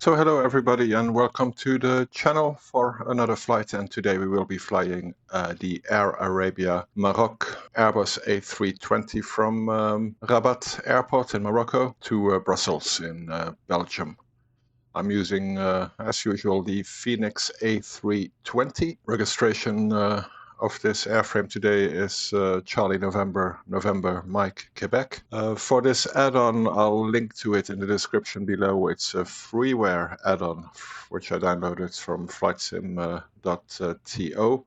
So hello everybody and welcome to the channel for another flight, and today we will be flying the Air Arabia Maroc Airbus A320 from Rabat airport in Morocco to Brussels in Belgium. I'm using, as usual, the Fenix A320. Registration of this airframe today is Charlie November, Mike, Quebec. For this add-on, I'll link to it in the description below. It's a freeware add-on, which I downloaded from VATSIM.to.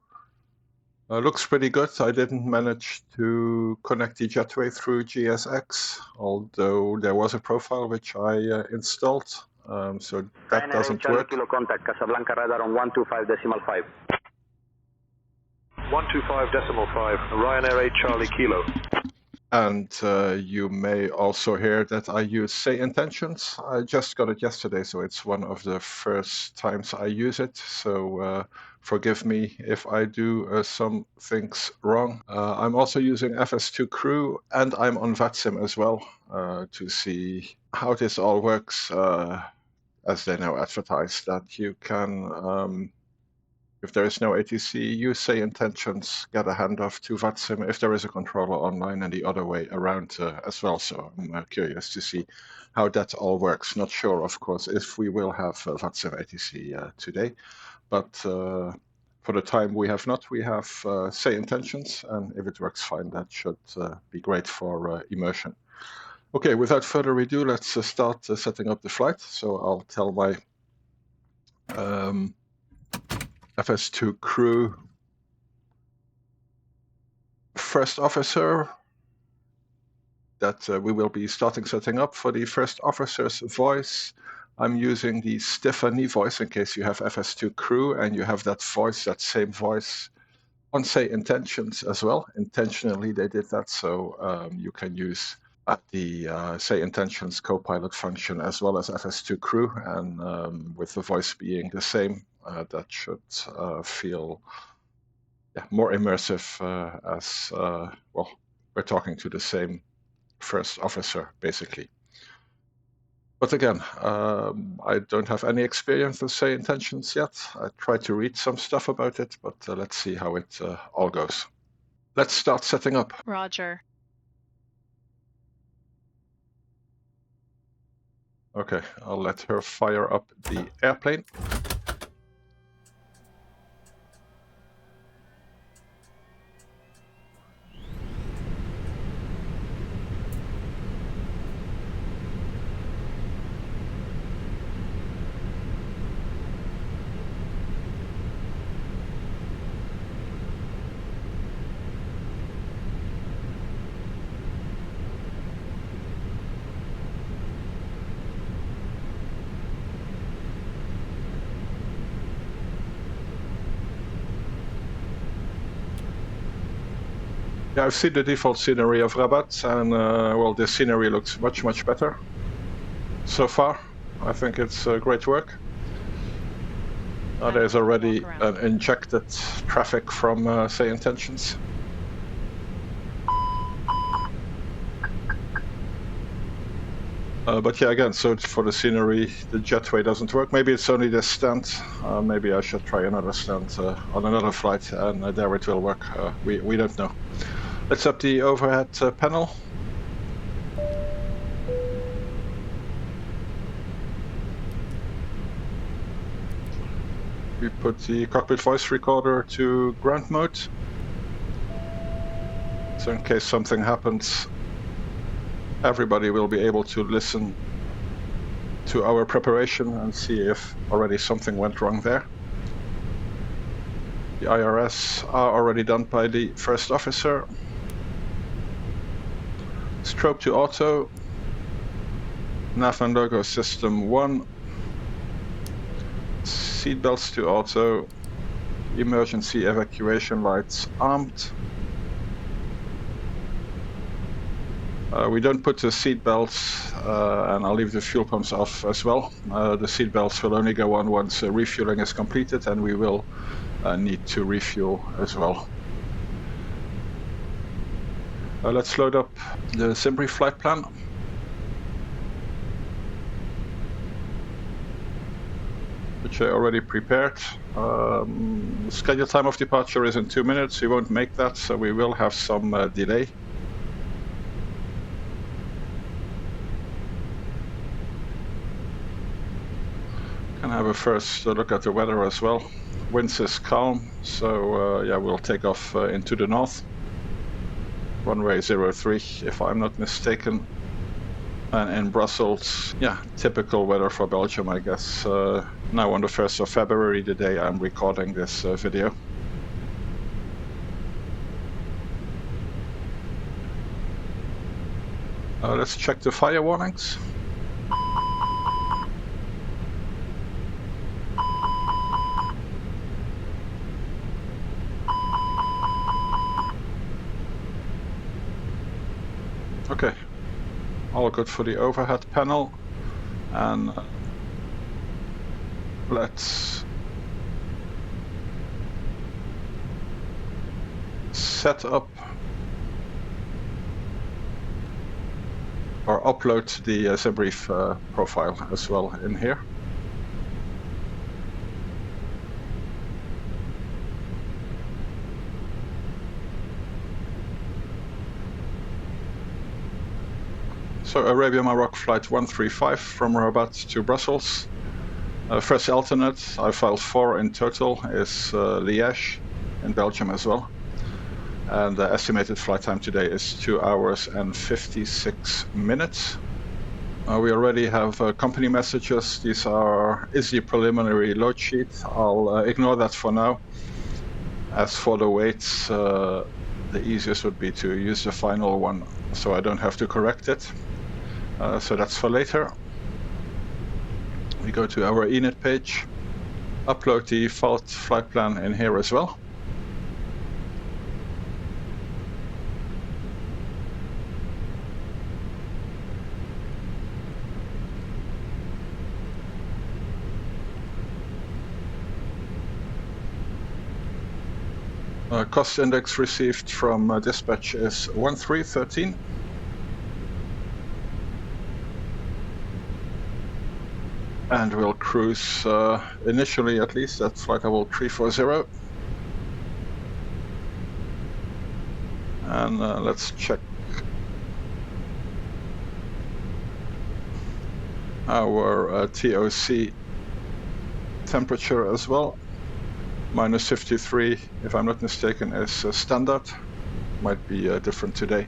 Looks pretty good. I didn't manage to connect the jetway through GSX, although there was a profile which I installed. So that doesn't work. Kilo contact Casablanca radar on 125.5. 125.5, Ryanair 8 Charlie Kilo. And you may also hear that I use Say Intentions. I just got it yesterday, so it's one of the first times I use it. So forgive me if I do some things wrong. I'm also using FS2 Crew, and I'm on VATSIM as well to see how this all works. As they now advertise that you can, if there is no ATC, use Say Intentions, get a handoff to VATSIM if there is a controller online, and the other way around as well. So I'm curious to see how that all works. Not sure, of course, if we will have VATSIM ATC today, but for the time we have not. We have Say Intentions, and if it works fine, that should be great for immersion. Okay, without further ado, let's start setting up the flight. So I'll tell my FS2 crew first officer that we will be starting setting up. For the first officer's voice, I'm using the Stephanie voice in case you have FS2 crew and you have that voice, that same voice on Say Intentions as well. Intentionally they did that, so you can use the Say Intentions Copilot function as well as FS2 crew, and with the voice being the same, that should feel more immersive as, well, we're talking to the same first officer, basically. But again, I don't have any experience with Say Intentions yet. I tried to read some stuff about it, but let's see how it all goes. Let's start setting up. Roger. Okay, I'll let her fire up the airplane. Yeah, I've seen the default scenery of Rabat, and well, the scenery looks much better so far. I think it's great work. There's already an injected traffic from Say Intentions. But yeah, again, so for the scenery, the jetway doesn't work. Maybe it's only this stand. Maybe I should try another stand on another flight, and there it will work. We don't know. Let's up the overhead panel. We put the cockpit voice recorder to ground mode. So in case something happens, everybody will be able to listen to our preparation and see if already something went wrong there. The IRS are already done by the first officer. Strobe to auto. Nav and logo system 1. Seatbelts to auto. Emergency evacuation lights armed. We don't put the seat belts, and I'll leave the fuel pumps off as well. The seat belts will only go on once refueling is completed, and we will need to refuel as well. Let's load up the Simbrief flight plan. which I already prepared. Scheduled time of departure is in 2 minutes. We won't make that, so we will have some delay. Can have a first look at the weather as well. Winds is calm, so yeah, we'll take off into the north. Runway 03, if I'm not mistaken. And in Brussels, yeah, typical weather for Belgium, I guess. Now on the 1st of February, the day I'm recording this video. Let's check the fire warnings. Okay, all good for the overhead panel. And let's set up or upload the ZBrief profile as well in here. So Arabia Maroc flight 135 from Rabat to Brussels. First alternate, I filed 4 in total, is Liège in Belgium as well. And the estimated flight time today is 2 hours and 56 minutes. We already have company messages. These is the preliminary load sheet. I'll ignore that for now. As for the weights, the easiest would be to use the final one so I don't have to correct it. So that's for later. We go to our ENIT page, upload the default flight plan in here as well. Cost index received from dispatch is 1313. And we'll cruise initially at least at flight level 340. And let's check our TOC temperature as well. Minus 53, if I'm not mistaken, is standard. Might be different today.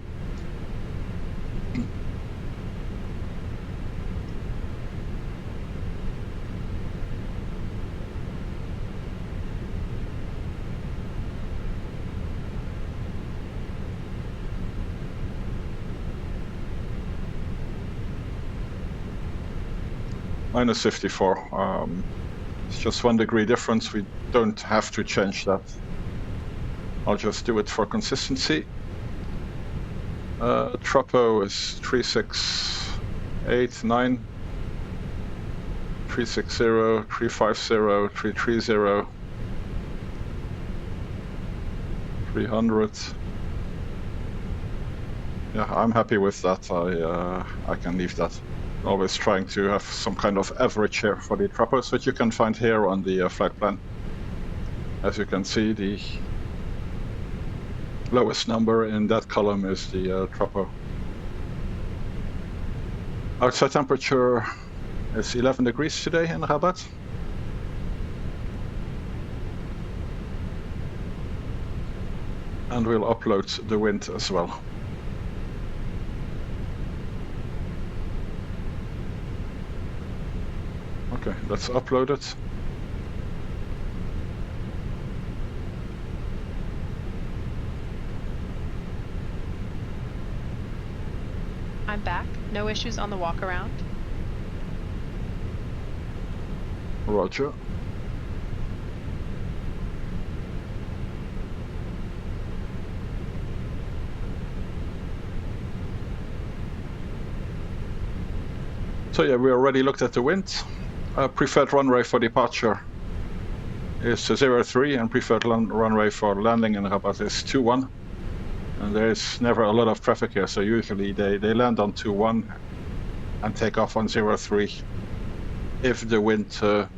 Minus 54. It's just 1 degree difference. We don't have to change that. I'll just do it for consistency. Tropo is 3689, 360, 350, 330, 300. Yeah, I'm happy with that. I can leave that. Always trying to have some kind of average here for the tropos, which you can find here on the flight plan. As you can see, the lowest number in that column is the tropo. Outside temperature is 11 degrees today in Rabat. And we'll upload the wind as well. Okay, let's upload it. I'm back. No issues on the walk around. Roger. So yeah, we already looked at the wind. Preferred runway for departure is 03, and preferred runway for landing in Rabat is 21. And there is never a lot of traffic here, so usually they land on 21 and take off on 03 if the wind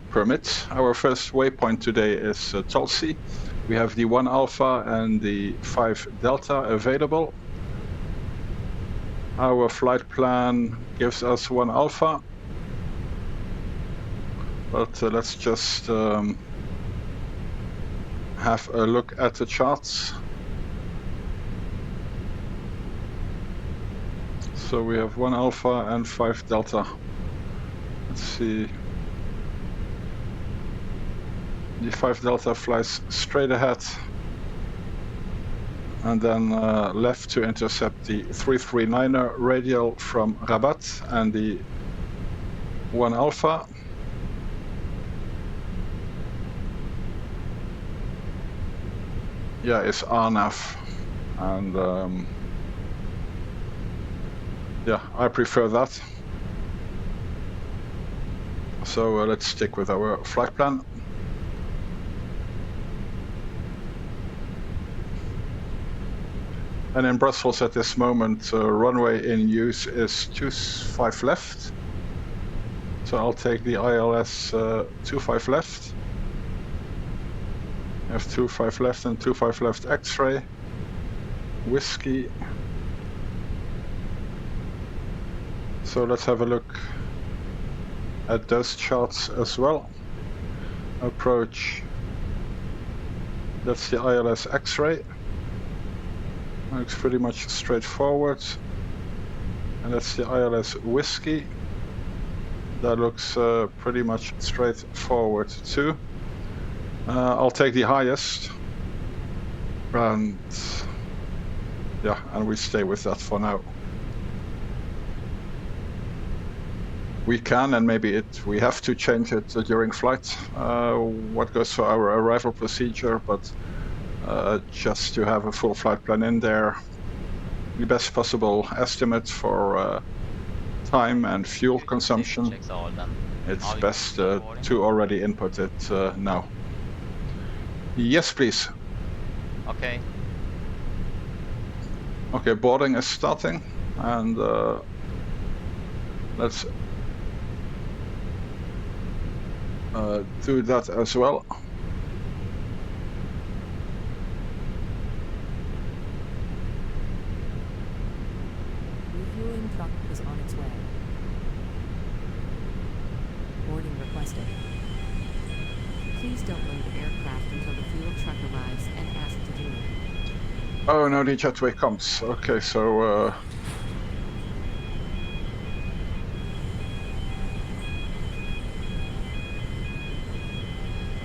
permit. Our first waypoint today is Tulsi. We have the 1 Alpha and the 5 Delta available. Our flight plan gives us 1 Alpha, but let's just have a look at the charts. So we have 1 Alpha and 5 Delta. Let's see. The 5 Delta flies straight ahead and then left to intercept the 339er radial from Rabat, and the 1 Alpha is RNAV, and yeah, I prefer that. So let's stick with our flight plan. And in Brussels at this moment, runway in use is 25 left. So I'll take the ILS 25 left. I have 25 left and 25 left X-ray. Whiskey. So let's have a look at those charts as well. Approach. That's the ILS X-ray. Looks pretty much straightforward. And that's the ILS Whiskey. That looks pretty much straightforward too. I'll take the highest. And yeah, and we stay with that for now. We can, and maybe we have to change it during flight, what goes for our arrival procedure, but just to have a full flight plan in there, the best possible estimate for time and fuel consumption, it's best to already input it now. Yes, please. Okay. Okay, boarding is starting, and let's do that as well. Refueling truck is on its way. Boarding requested. Please don't load the aircraft until the fuel truck arrives and ask to do it. Oh no, the jetway comes. Okay, so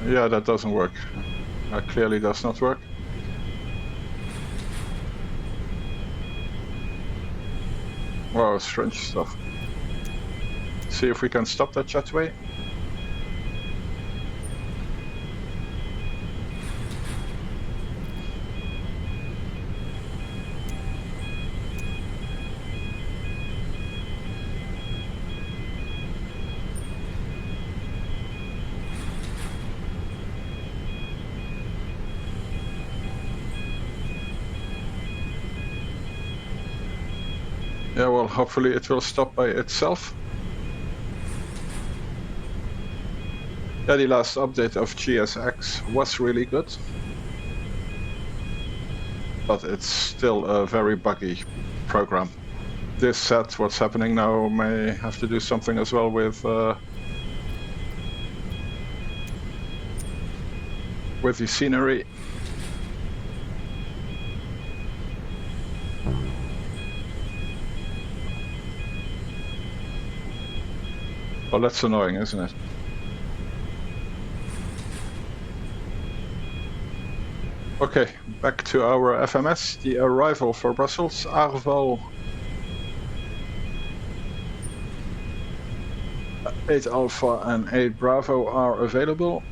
yeah, that doesn't work. That clearly does not work. Wow, strange stuff. See if we can stop that jetway. Yeah, well, hopefully it will stop by itself. Yeah, the last update of GSX was really good, but it's still a very buggy program. This set, what's happening now, may have to do something as well with the scenery. Well, that's annoying, isn't it? Okay, back to our FMS. The arrival for Brussels. Arval 8 Alpha and 8 Bravo are available.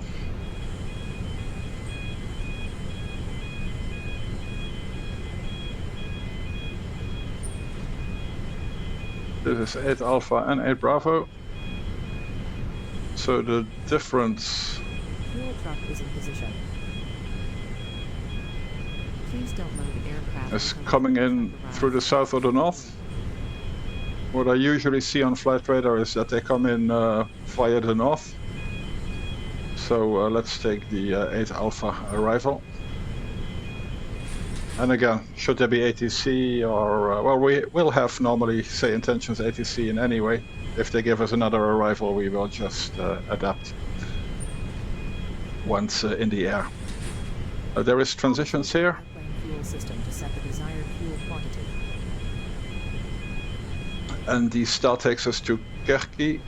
This is 8 Alpha and 8 Bravo. So the difference Fuel truck is in position. Please don't load the aircraft is coming in through the south or the north. What I usually see on flight radar is that they come in via the north. So let's take the 8 Alpha arrival. And again, should there be ATC or, well, we will have normally Say Intentions ATC in any way. If they give us another arrival, we will just adapt once in the air. There is transitions here. Airplane fuel system to set the desired fuel quantity. And the star takes us to Kerki.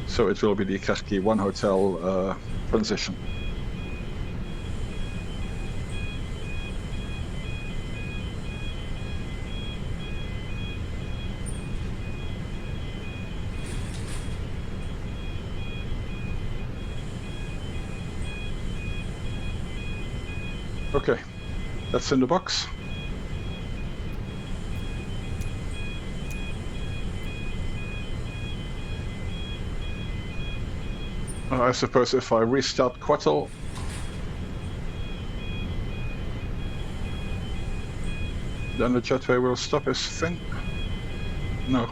So it will be the Kerki 1 hotel transition. Okay, that's in the box. I suppose if I restart Quattle, then the jetway will stop his thing? No.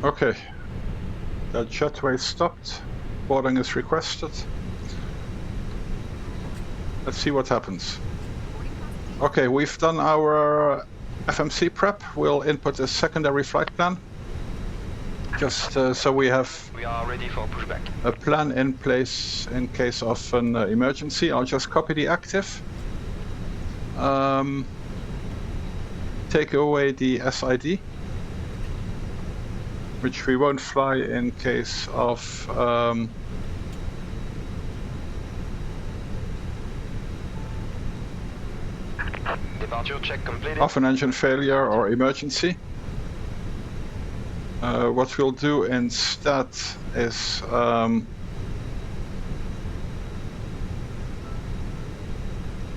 Okay, that jetway stopped, boarding is requested. Let's see what happens. Okay, we've done our FMC prep. We'll input a secondary flight plan. Just so we have are ready for pushback. a plan in place in case of an emergency. I'll just copy the active. Take away the SID, which we won't fly in case of Departure check completed. of an engine failure or emergency. What we'll do instead is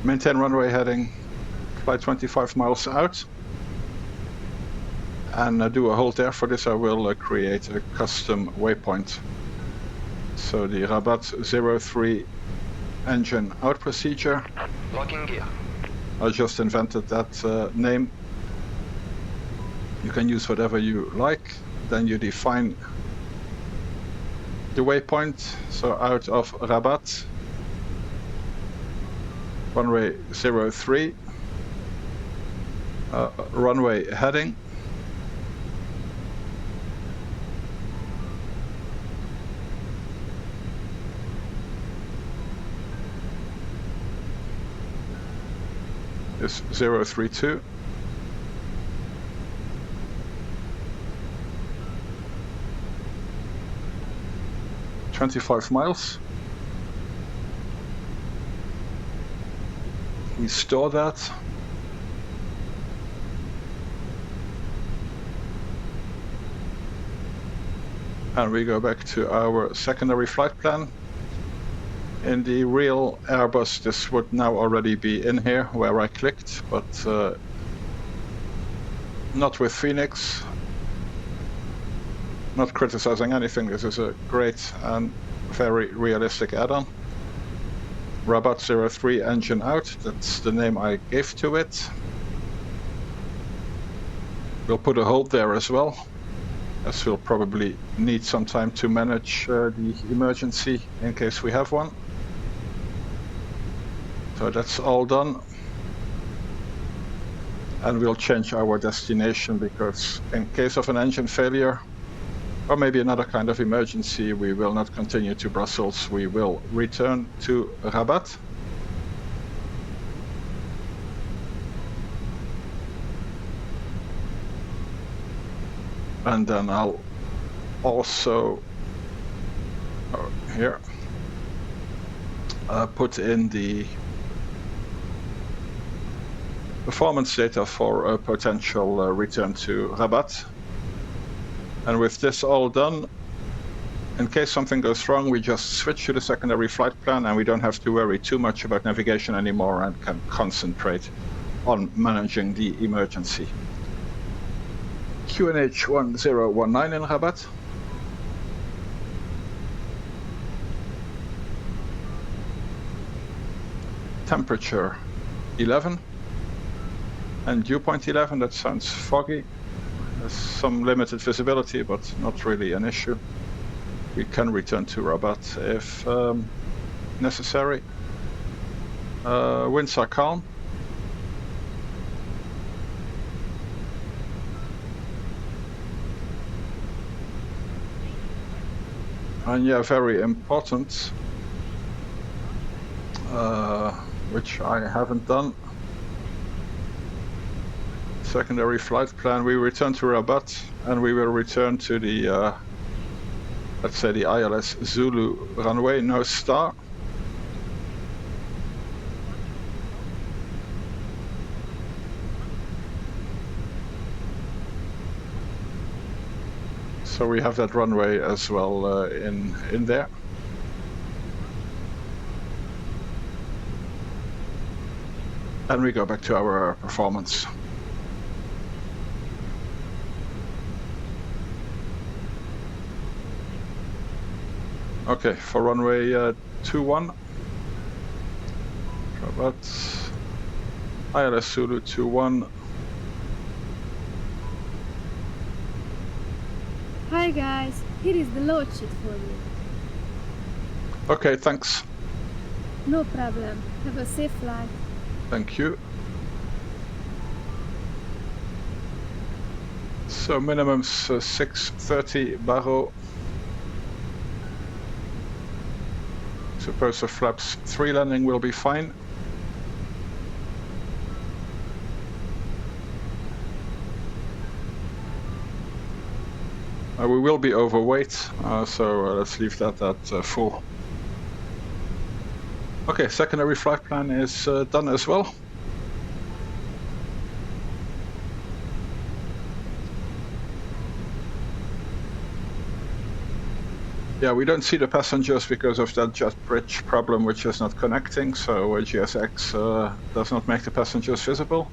maintain runway heading, fly 25 miles out, and do a hold there. For this I will create a custom waypoint. So the Rabat 03 engine out procedure. Locking gear. I just invented that name. You can use whatever you like. Then you define the waypoint. So out of Rabat, runway 03, runway heading. Is 032. "25 miles. We store that. And we go back to our secondary flight plan. In the real Airbus, this would now already be in here where I clicked, but not with Fenix. Not criticizing anything, this is a great and very realistic add-on. Rabat 03 engine out, that's the name I gave to it. We'll put a hold there as well, as we'll probably need some time to manage the emergency in case we have one. So that's all done. And we'll change our destination because in case of an engine failure, or maybe another kind of emergency, we will not continue to Brussels, we will return to Rabat. And then I'll also, here, put in the performance data for a potential return to Rabat. And with this all done, in case something goes wrong, we just switch to the secondary flight plan and we don't have to worry too much about navigation anymore and can concentrate on managing the emergency. QNH 1019 in Rabat. Temperature 11 and dew point 11. That sounds foggy. There's some limited visibility, but not really an issue. We can return to Rabat if necessary. Winds are calm. And yeah, very important, which I haven't done. Secondary flight plan, we return to Rabat and we will return to the, let's say the ILS Zulu runway, no star. So we have that runway as well in there. And we go back to our performance. Okay, for runway 21, Rabat, ILS Zulu 21. Hi guys, here is the load sheet for you. Okay, thanks. No problem. Have a safe flight. Thank you. So minimum's 630 baro. Suppose the flaps 3 landing will be fine. We will be overweight, so let's leave that at full. Okay, secondary flight plan is done as well. Yeah, we don't see the passengers because of that jet bridge problem which is not connecting, so GSX does not make the passengers visible.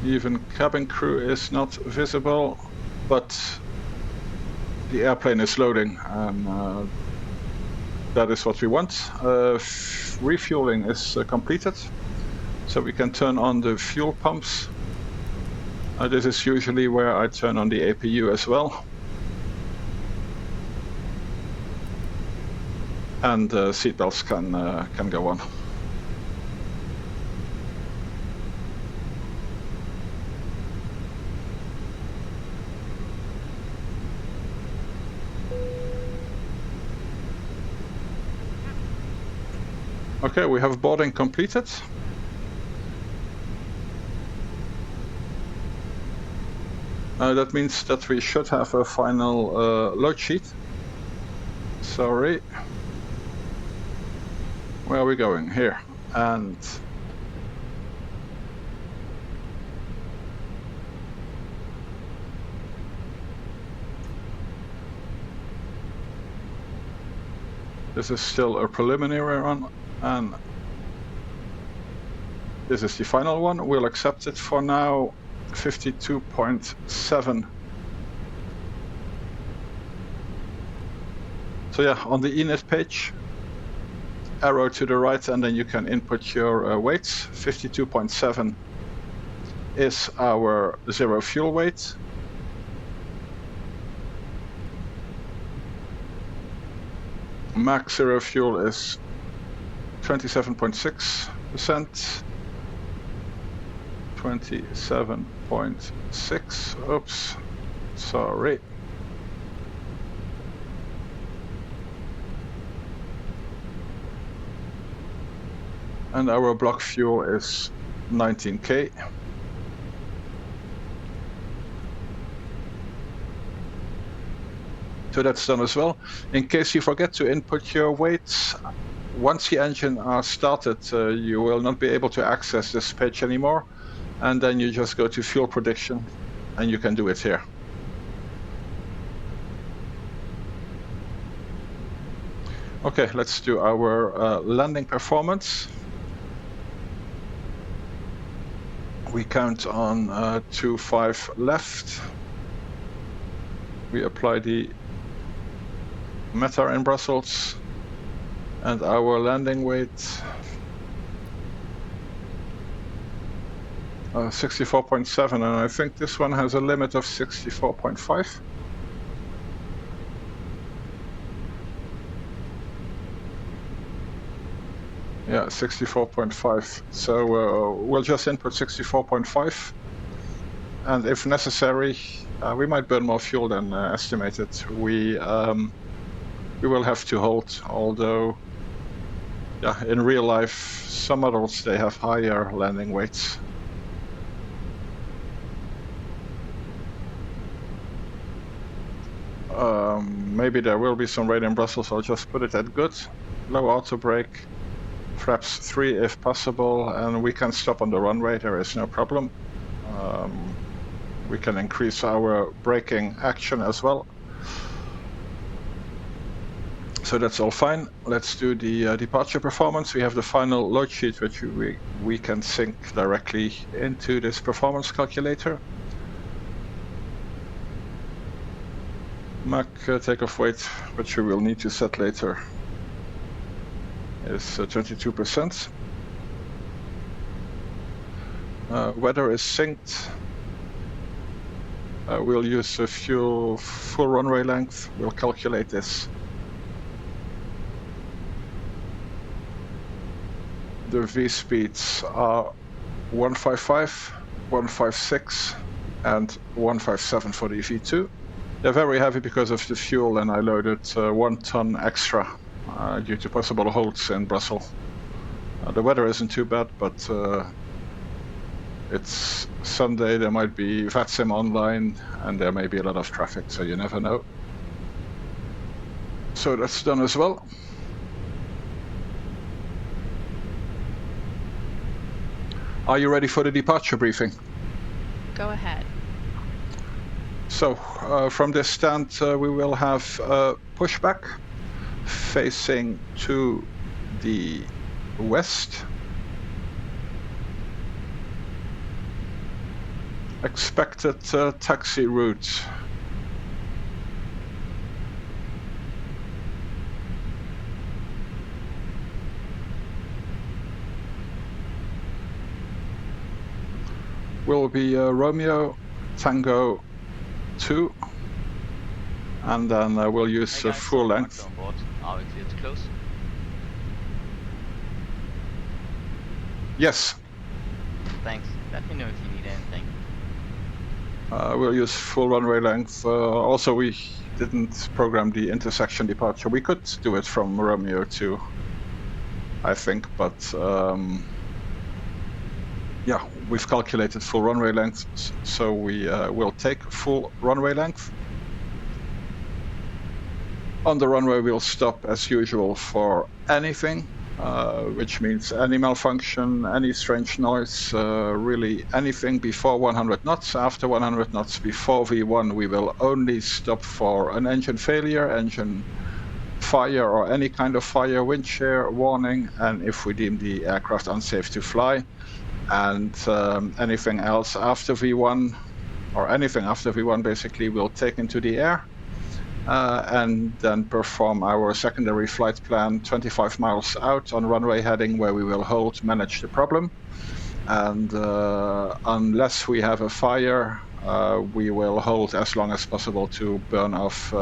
Even cabin crew is not visible, but the airplane is loading, and that is what we want. Refueling is completed, so we can turn on the fuel pumps. This is usually where I turn on the APU as well. And seatbelts can go on. Okay, we have boarding completed. That means that we should have a final load sheet. Sorry. Where are we going? Here. And this is still a preliminary run, and this is the final one. We'll accept it for now. 52.7. So yeah, on the ENIT page, arrow to the right, and then you can input your weights. 52.7 is our zero fuel weight. Max zero fuel is 27.6%. 27.6. Oops, sorry. And our block fuel is 19K. So that's done as well. In case you forget to input your weights, once the engine are started, you will not be able to access this page anymore. and then you just go to fuel prediction, and you can do it here. Okay, let's do our landing performance. We count on 25 left. We apply the METAR in Brussels, and our landing weight 64.7, and I think this one has a limit of 64.5. Yeah, 64.5. So we'll just input 64.5, and if necessary, we might burn more fuel than estimated. We will have to hold, although, yeah, in real life, some models, they have higher landing weights. Maybe there will be some rain in Brussels. I'll just put it at good. Low auto brake, flaps 3 if possible, and we can stop on the runway. There is no problem. We can increase our braking action as well. So that's all fine. Let's do the departure performance. We have the final load sheet, which we can sync directly into this performance calculator. Mach takeoff weight, which we will need to set later, is 22%. Weather is synced. We'll use a full runway length. We'll calculate this. The V speeds are 155, 156, and 157 for the V2. They're very heavy because of the fuel, and I loaded 1 ton extra due to possible holds in Brussels. The weather isn't too bad, but it's Sunday, there might be VATSIM online, and there may be a lot of traffic, so you never know. So that's done as well. Are you ready for the departure briefing? Go ahead. So from this stand, we will have pushback facing to the west. Expected taxi route. Will be Romeo Tango 2, and then we'll use full length. On board. Are we clear to close? Yes. Thanks. Let me know if you need anything. We'll use full runway length. Also, we didn't program the intersection departure. We could do it from Romeo 2, I think, but yeah, we've calculated full runway length, so we will take full runway length. On the runway, we'll stop as usual for anything, which means any malfunction, any strange noise, really anything before 100 knots. After 100 knots, before V1, we will only stop for an engine failure, engine fire, or any kind of fire, wind shear warning, and if we deem the aircraft unsafe to fly. And anything else after V1, or anything after V1, basically, we'll take into the air and then perform our secondary flight plan 25 miles out on runway heading, where we will hold, manage the problem. And unless we have a fire, we will hold as long as possible to burn off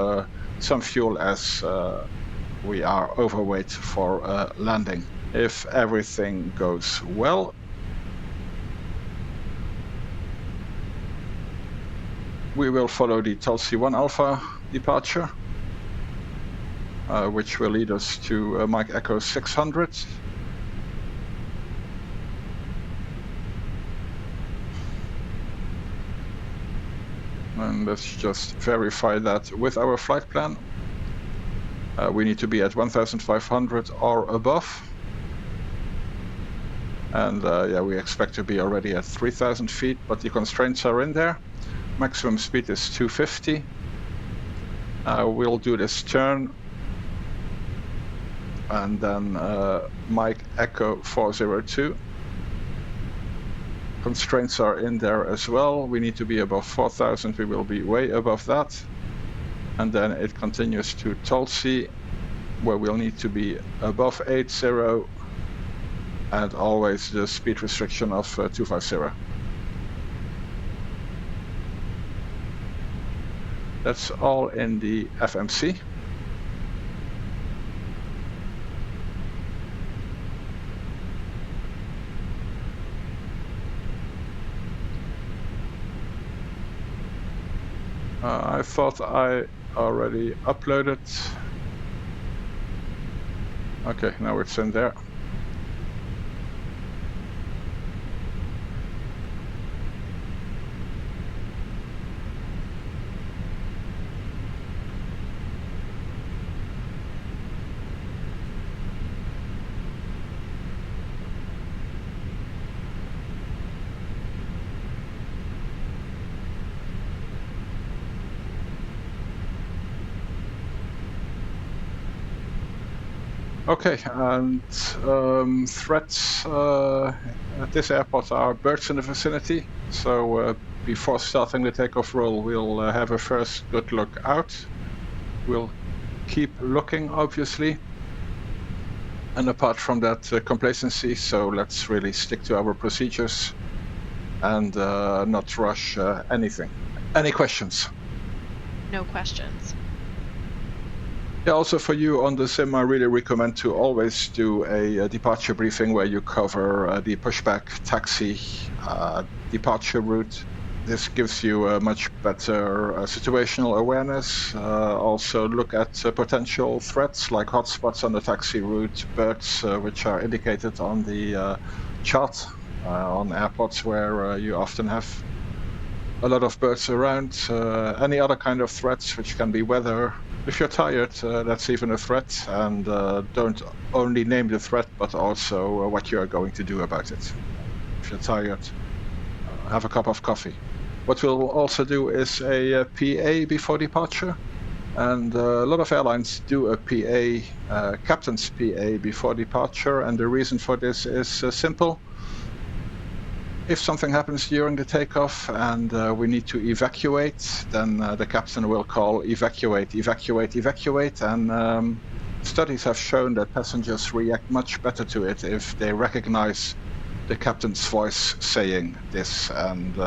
some fuel, as we are overweight for landing. If everything goes well, we will follow the Tulsi 1 Alpha departure, which will lead us to Mike Echo 600. And let's just verify that with our flight plan. We need to be at 1,500 or above. And yeah, we expect to be already at 3,000 feet, but the constraints are in there. Maximum speed is 250. We'll do this turn. And then Mike Echo 402. Constraints are in there as well. We need to be above 4,000. We will be way above that. And then it continues to Tulsi, where we'll need to be above 80 and always the speed restriction of 250. That's all in the FMC. I thought I already uploaded. Okay, now it's in there. Okay, and threats at this airport are birds in the vicinity. So before starting the takeoff roll, we'll have a first good look out. We'll keep looking, obviously. And apart from that, complacency. So let's really stick to our procedures and not rush anything. Any questions? No questions. Yeah, also for you on the sim, I really recommend to always do a departure briefing where you cover the pushback, taxi, departure route. This gives you a much better situational awareness. Also look at potential threats like hotspots on the taxi route, birds which are indicated on the chart on airports where you often have a lot of birds around. Any other kind of threats, which can be weather. If you're tired, that's even a threat, and don't only name the threat, but also what you are going to do about it. If you're tired, have a cup of coffee. What we'll also do is a PA before departure, and a lot of airlines do a PA, captain's PA before departure, and the reason for this is simple. If something happens during the takeoff and we need to evacuate, then the captain will call evacuate, evacuate, evacuate. And studies have shown that passengers react much better to it if they recognize the captain's voice saying this. And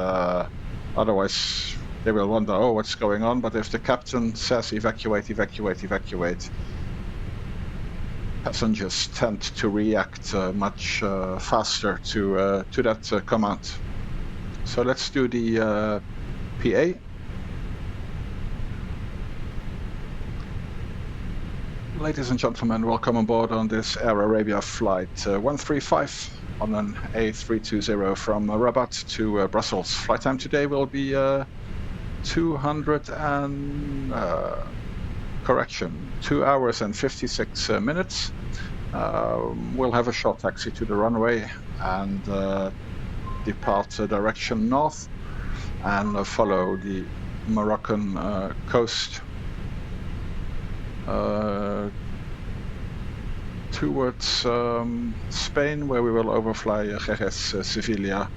otherwise, they will wonder, oh, what's going on? But if the captain says evacuate, evacuate, evacuate, passengers tend to react much faster to that command. So let's do the PA. Ladies and gentlemen, welcome on board on this Air Arabia flight 135 on an A320 from Rabat to Brussels. Flight time today will be 2 hours and 56 minutes. We'll have a short taxi to the runway and depart direction north and follow the Moroccan coast towards Spain, where we will overfly Jerez, Sevilla,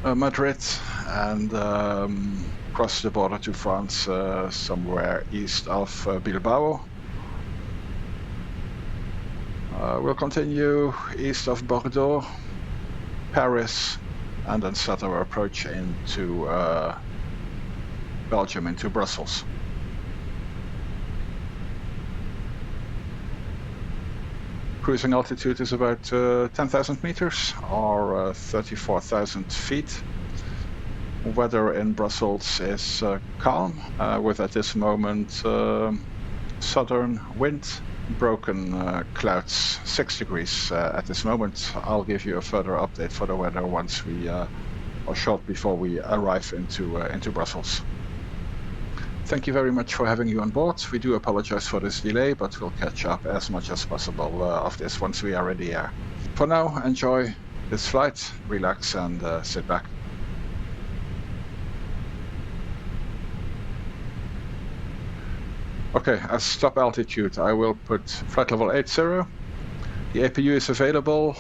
Madrid, and cross the border to France somewhere east of Bilbao. We'll continue east of Bordeaux, Paris, and then start our approach into Belgium, into Brussels. Cruising altitude is about 10,000 meters or 34,000 feet. Weather in Brussels is calm, with at this moment southern wind, broken clouds, 6 degrees at this moment. I'll give you a further update for the weather once we, or short before we arrive into Brussels. Thank you very much for having you on board. We do apologize for this delay, but we'll catch up as much as possible of this once we are in the air. For now, enjoy this flight, relax and sit back. Okay, as stop altitude, I will put flight level 80. The APU is available.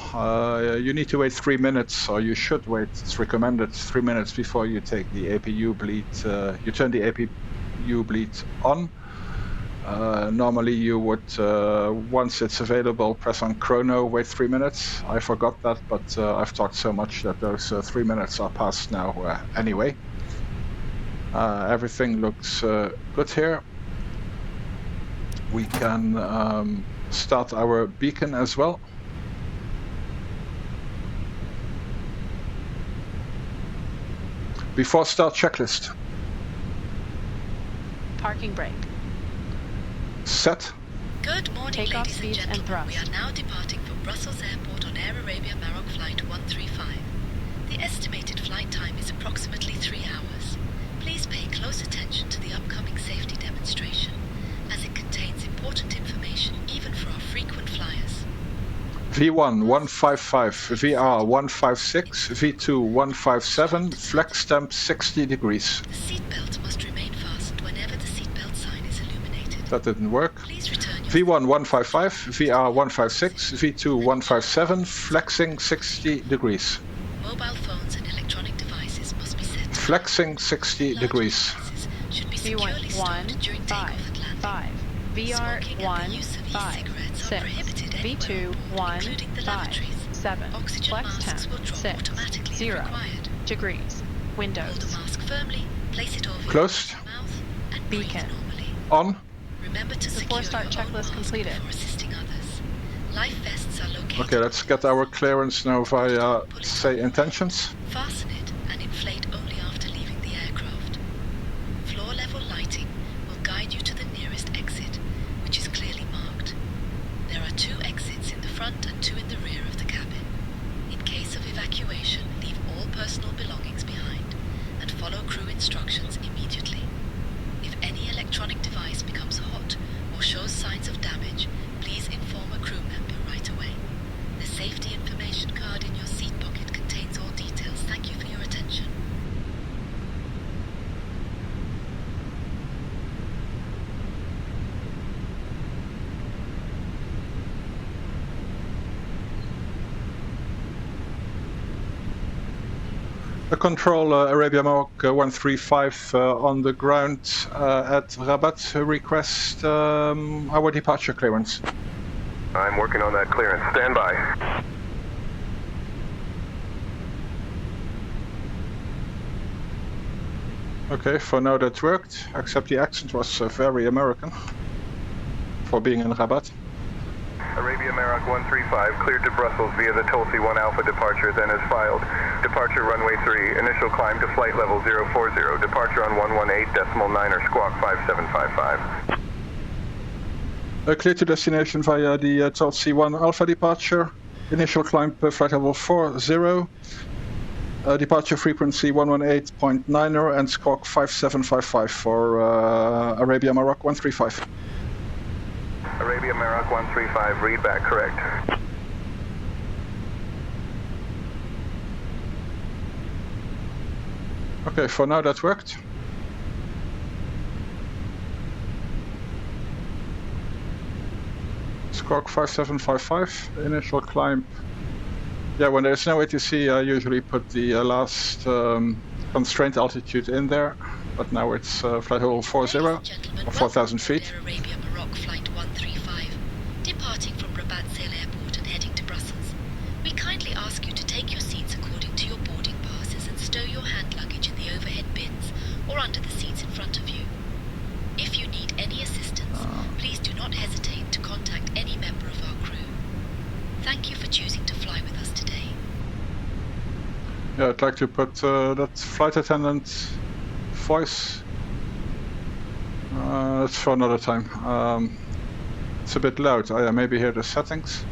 You need to wait 3 minutes, or you should wait. It's recommended 3 minutes before you take the APU bleed. You turn the APU bleed on. Normally you would, once it's available, press on chrono, wait 3 minutes. I forgot that, but I've talked so much that those 3 minutes are past now anyway. Everything looks good here. We can start our beacon as well. Before start, checklist. Parking brake. Set. Good morning, Takeoff ladies and speeds and gentlemen. We thrust. are now departing from Brussels Airport on Air Arabia Maroc Flight 135. The estimated flight time is approximately 3 hours. Please pay close attention to the upcoming safety demonstration, as it contains important information even for our frequent flyers. V1 155, VR 156, V2 157, flex temp 60 degrees. The seatbelt must remain fastened whenever the seatbelt sign is illuminated. That didn't work. Please return your V1 155, VR 156, V2 157, flexing 60 degrees. mobile phones and electronic devices must be set to Flexing 60 larger degrees. devices should be V1 securely stored during 1 takeoff 5 and landing. 5. VR Smoking and 1 the use of 5 e-cigarettes are 6. prohibited anywhere V2 on board, 1 including the 5 lavatories. 7. Oxygen Flex masks temp will drop 6 automatically if 0 required. degrees. Hold the Windows. mask firmly, place it over Closed. your mouth, and breathe Beacon. normally. On. Remember to secure Before start your own checklist mask completed. before assisting others. Life vests are located. Okay, let's get our clearance now via Say Intentions. Fasten it and inflate only after leaving the aircraft. Floor level lighting will guide you to the nearest exit, which is clearly marked. There are 2 exits in the front and 2 in the rear of the cabin. In case of evacuation, leave all personal belongings behind and follow crew instructions immediately. If any electronic device becomes hot or shows signs of damage, please inform a crew member right away. The safety information card in your seat pocket contains all details. Thank you for your attention. The control Arabia Maroc 135 on the ground at Rabat. Request our departure clearance. I'm working on that clearance. Stand by. Okay, for now that worked, except the accent was very American for being in Rabat. Arabia Maroc 135 cleared to Brussels via the Tulsi 1 Alpha departure, then as filed. Departure runway 3, initial climb to flight level 040, departure on 118.9 squawk 5755. Clear to destination via the Tulsi 1 Alpha departure, initial climb flight level 40, departure frequency 118.9 and squawk 5755 for Arabia Maroc 135. Arabia Maroc 135, read back correct. Okay, for now that worked. Squawk 5755, initial climb. Yeah, when there's no ATC, I usually put the last constraint altitude in there, but now it's flight level 40, or 4,000 feet. Arabia Maroc Flight 135, departing from Rabat Airport and heading to Brussels. We kindly ask you to take your seats according to your boarding passes and stow your hand luggage in the overhead bins or under the seats in front of you. If you need any assistance, please do not hesitate to contact any member of our crew. Thank you for choosing to fly with us today. Yeah, I'd like to put that flight attendant voice. That's for another time. It's a bit loud. Maybe hear the settings.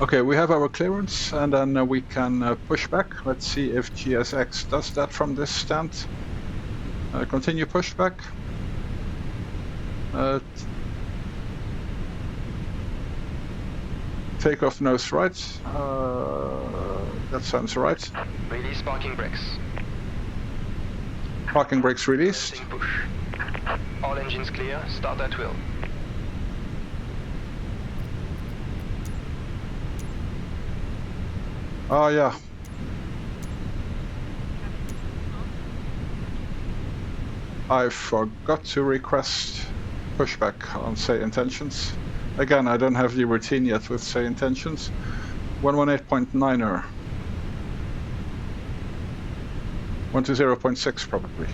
Okay, we have our clearance, and then we can push back. Let's see if GSX does that from this stand. Continue pushback. Takeoff nose right. That sounds right. Release parking brakes. Parking brakes released. Lifting push. All engines clear. Start at will. Oh yeah. I forgot to request pushback on Say Intentions. Again, I don't have the routine yet with Say Intentions. 118.9er. 120.6 probably.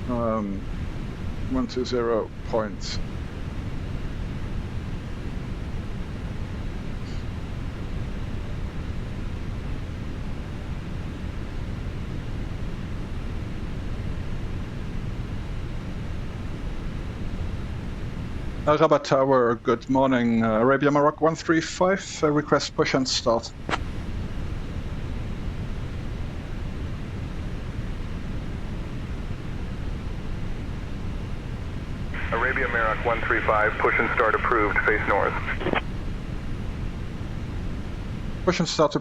120. Rabat Tower, good morning. Arabia Maroc 135, request push and start. Arabia Maroc 135, push and start approved, face north. Push and start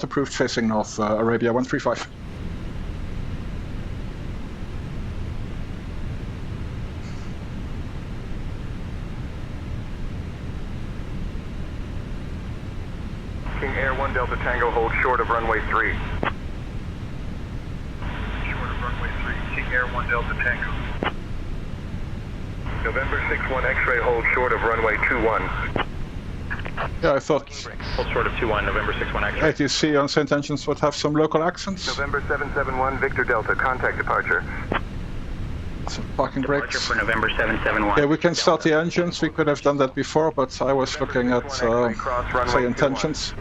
approved, facing north, Arabia 135. Air 1 Delta Tango, hold short of runway 3. Short of runway 3, King Air 1 Delta Tango. November 61 X-ray, hold short of runway 21. Yeah, I thought Hold short of 21, November 61 X-ray. ATC on Say Intentions would have some local accents. November 771 Victor Delta, contact departure. Some parking brakes. For November 771. Yeah, we can start the engines. We could have done that before, but I was looking at Say Intentions.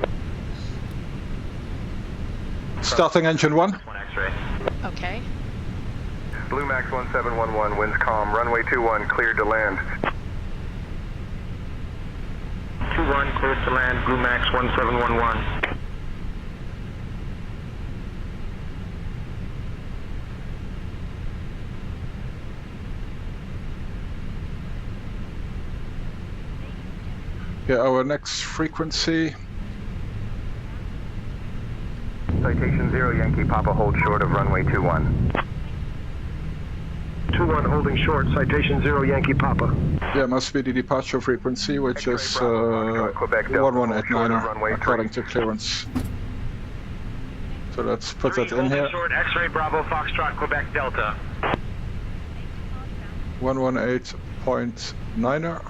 Starting engine 1. X-ray. Okay. Blue Max 1711, winds calm, runway 21, cleared to land. 21, cleared to land, Blue Max 1711. Yeah, our next frequency. Citation 0 Yankee Papa, hold short of runway 21. 21 holding short, citation 0 Yankee Papa. Yeah, must be the departure frequency, which is 1189er, according to clearance. So let's put that in here. Short, X-ray Bravo Foxtrot Quebec Delta. 118.9er.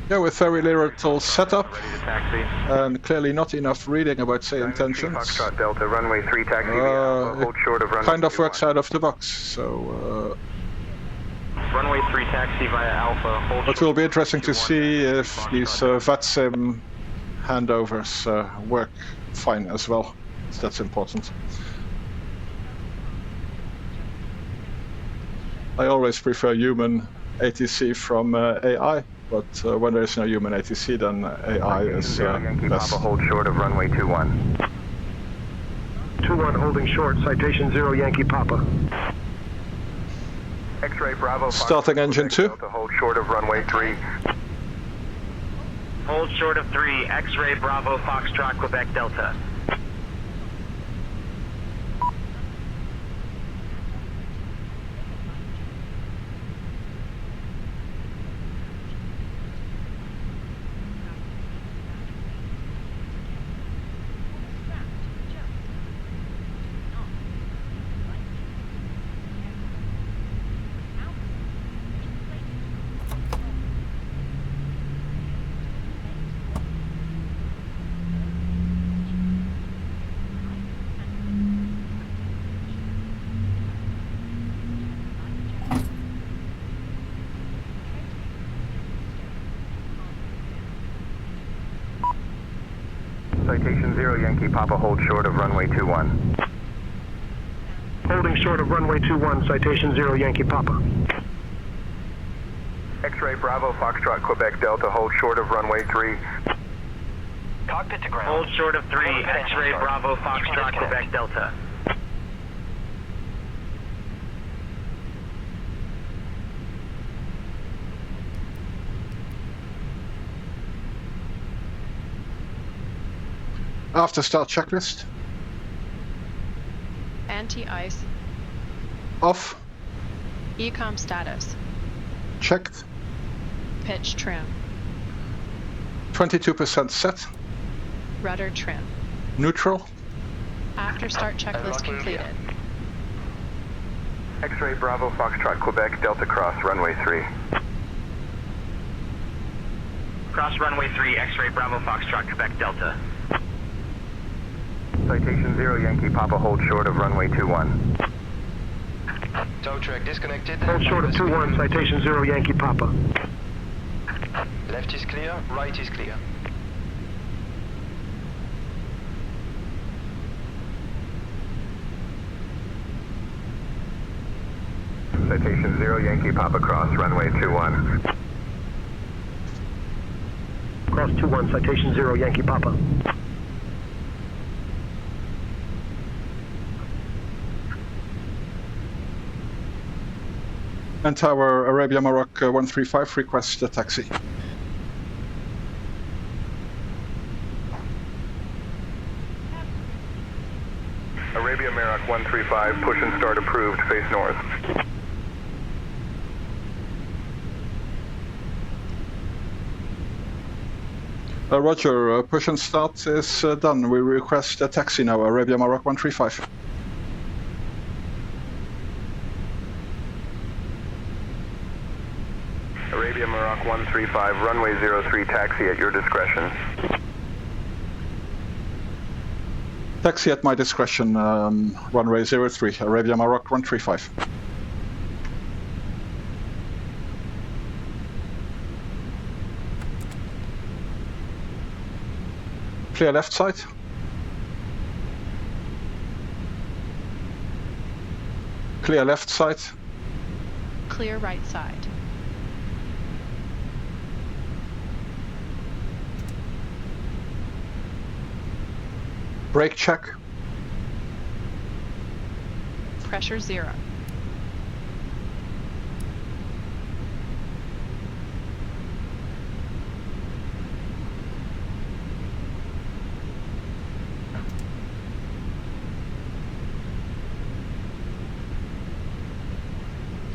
Yeah, with very little setup and clearly not enough reading about Say Intentions. Foxtrot Delta, runway 3, taxi via Alpha, hold short of runway Kind of 21. works out of the box, so Runway 3 taxi via Alpha, hold it will be interesting to see if these VATSIM handovers work fine as well. So that's important. I always prefer human ATC from AI. But when there is no human ATC, then AI is Yankee best. Papa, hold short of runway 21. 21 holding short, citation 0 Yankee Papa. X-ray Bravo. Starting engine 2. Delta, hold short of runway 3. Hold short of 3, X-ray Bravo Foxtrot Quebec Delta. Citation 0 Yankee Papa, hold short of runway 21. Holding short of runway 21, citation 0 Yankee Papa. X-ray Bravo Foxtrot Quebec Delta, hold short of runway 3. Cockpit to ground. Hold short of 3, Hold attention, X-ray start. Bravo Foxtrot Disconnect. Quebec Delta. After start checklist. Anti-ice. Off. Ecom status. Checked. Pitch trim. 22% set. Rudder trim. Neutral. After start checklist Unlocking gear. completed. X-ray Bravo Foxtrot Quebec Delta Cross runway 3. Cross runway 3, X-ray Bravo Foxtrot Quebec Delta. Citation 0 Yankee Papa hold short of runway 21. Tow track disconnected. Hold short of 2-1, citation 0 Yankee Papa. Left is clear, right is clear. Citation 0 Yankee Papa cross runway 21. Cross 2-1, citation 0 Yankee Papa. And Tower Arabia Maroc 135 request a taxi. Arabia Maroc 135, push and start approved, face north. Roger, push and start is done. We request a taxi now, Arabia Maroc 135. Arabia Maroc 135, runway 03, taxi at your discretion. Taxi at my discretion, runway 03, Arabia Maroc 135. Clear left side. Clear left side. Clear right side. Brake check. Pressure 0.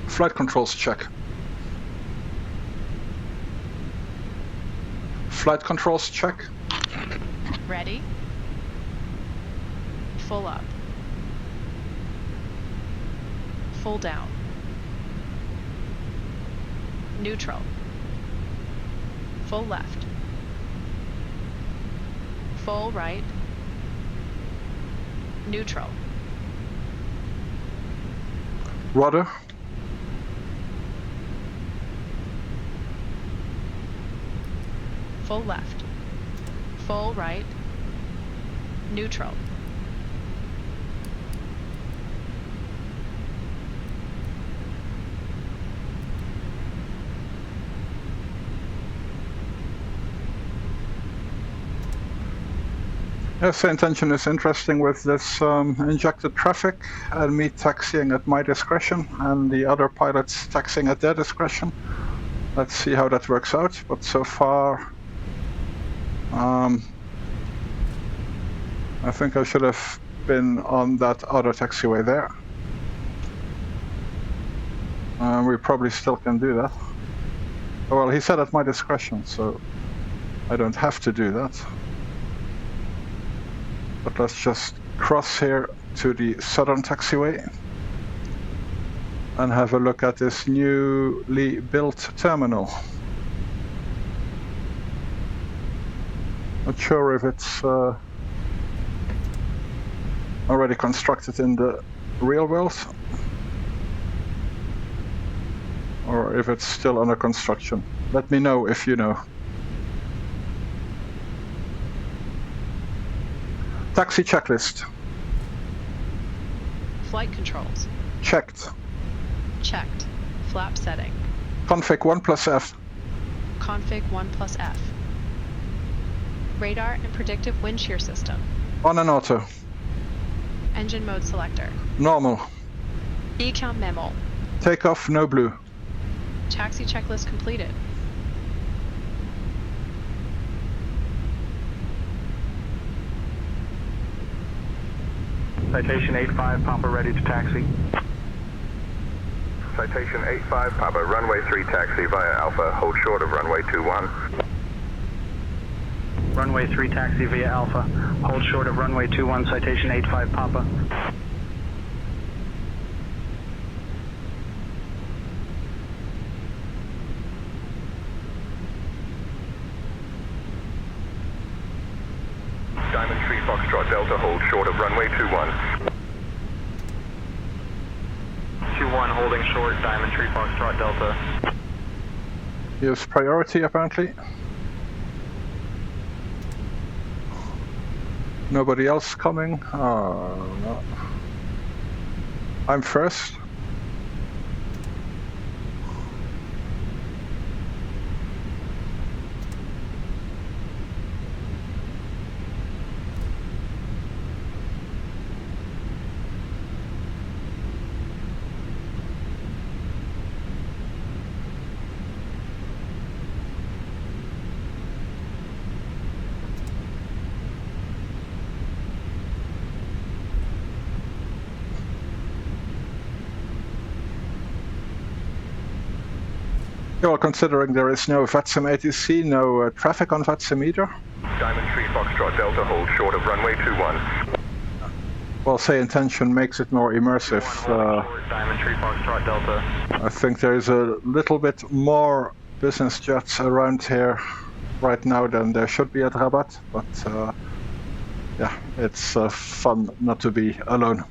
Flight controls check. Flight controls check. Ready. Full up. Full down. Neutral. Full left. Full right. Neutral. Rudder. Full left. Full right. Neutral. Yes, the intention is interesting with this injected traffic and me taxiing at my discretion and the other pilots taxiing at their discretion. Let's see how that works out, but so far I think I should have been on that other taxiway there. We probably still can do that. Well, he said at my discretion, so I don't have to do that. But let's just cross here to the southern taxiway and have a look at this newly built terminal. Not sure if it's already constructed in the real world or if it's still under construction. Let me know if you know. Taxi checklist. Flight controls. Checked. Checked. Flap setting. Config 1+F. Config 1+F. Radar and predictive wind shear system. On and auto. Engine mode selector. Normal. Ecam memo. Takeoff, no blue. Taxi checklist completed. Citation 85, Papa ready to taxi. Citation 85, Papa, runway 3 taxi via Alpha, hold short of runway 21. Runway 3 taxi via Alpha, hold short of runway 21, citation 85, Papa. Diamond Tree Foxtrot Delta, hold short of runway 21. 21 holding short, Diamond Tree Foxtrot Delta. Use priority apparently. Nobody else coming? Oh, no. I'm first. Well, considering there is no VATSIM ATC, no traffic on VATSIM either. Diamond Tree Foxtrot Delta, hold short of runway 21. Well, Say Intention makes it more immersive. Diamond Tree Foxtrot Delta. I think there is a little bit more business jets around here right now than there should be at Rabat, but yeah, it's fun not to be alone.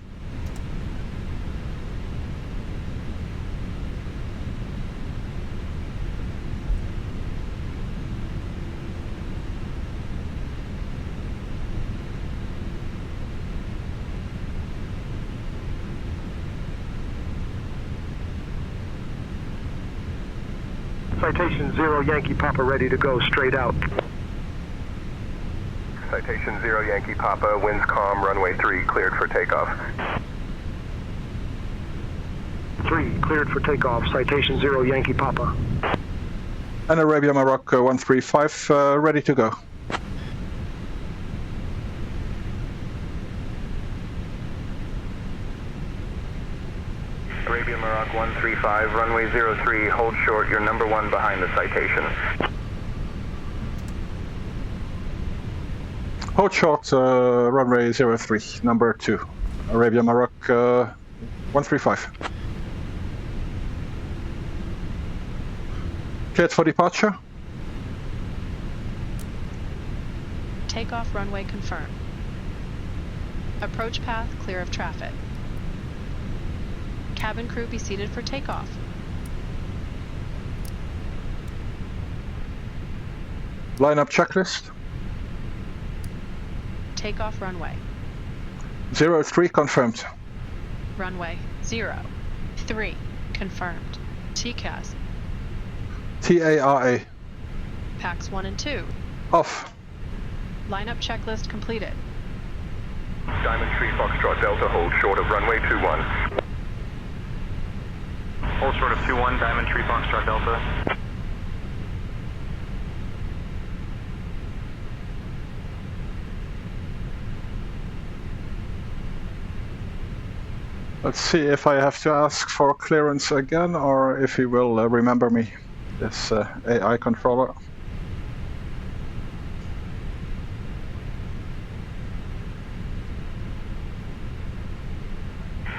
Citation 0 Yankee Papa ready to go, straight out. Citation 0 Yankee Papa, winds calm, runway 3 cleared for takeoff. 3 cleared for takeoff, citation 0 Yankee Papa. And Arabia Maroc 135 ready to go. Arabia Maroc 135, runway 03, hold short, you're number 1 behind the citation. Hold short, runway 03, number 2. Arabia Maroc 135. Cleared for departure. Takeoff runway confirmed. Approach path clear of traffic. Cabin crew be seated for takeoff. Lineup checklist. Takeoff runway. 03 confirmed. Runway 03 confirmed. TCAS. TARA. Packs 1 and 2. Off. Lineup checklist completed. Diamond Tree Foxtrot Delta, hold short of runway 21. Hold short of 21, Diamond Tree Foxtrot Delta. Let's see if I have to ask for clearance again or if he will remember me, this AI controller.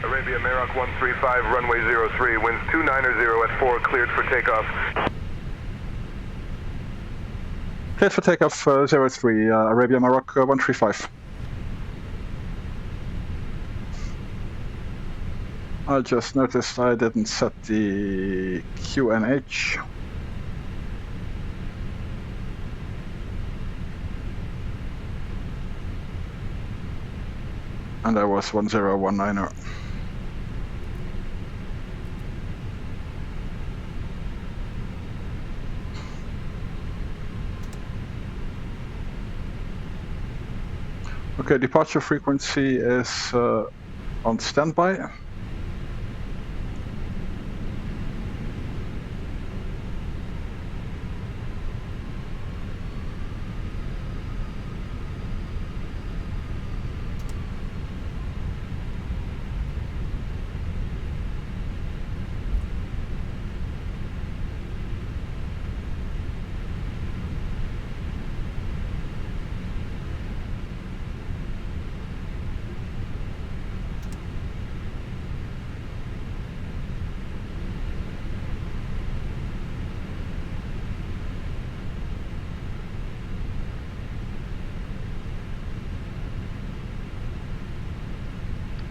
Arabia Maroc 135, runway 03, winds 290 at 4, cleared for takeoff. Cleared for takeoff 03, Arabia Maroc 135. I just noticed I didn't set the QNH. And I was 1019er. Okay, departure frequency is on standby.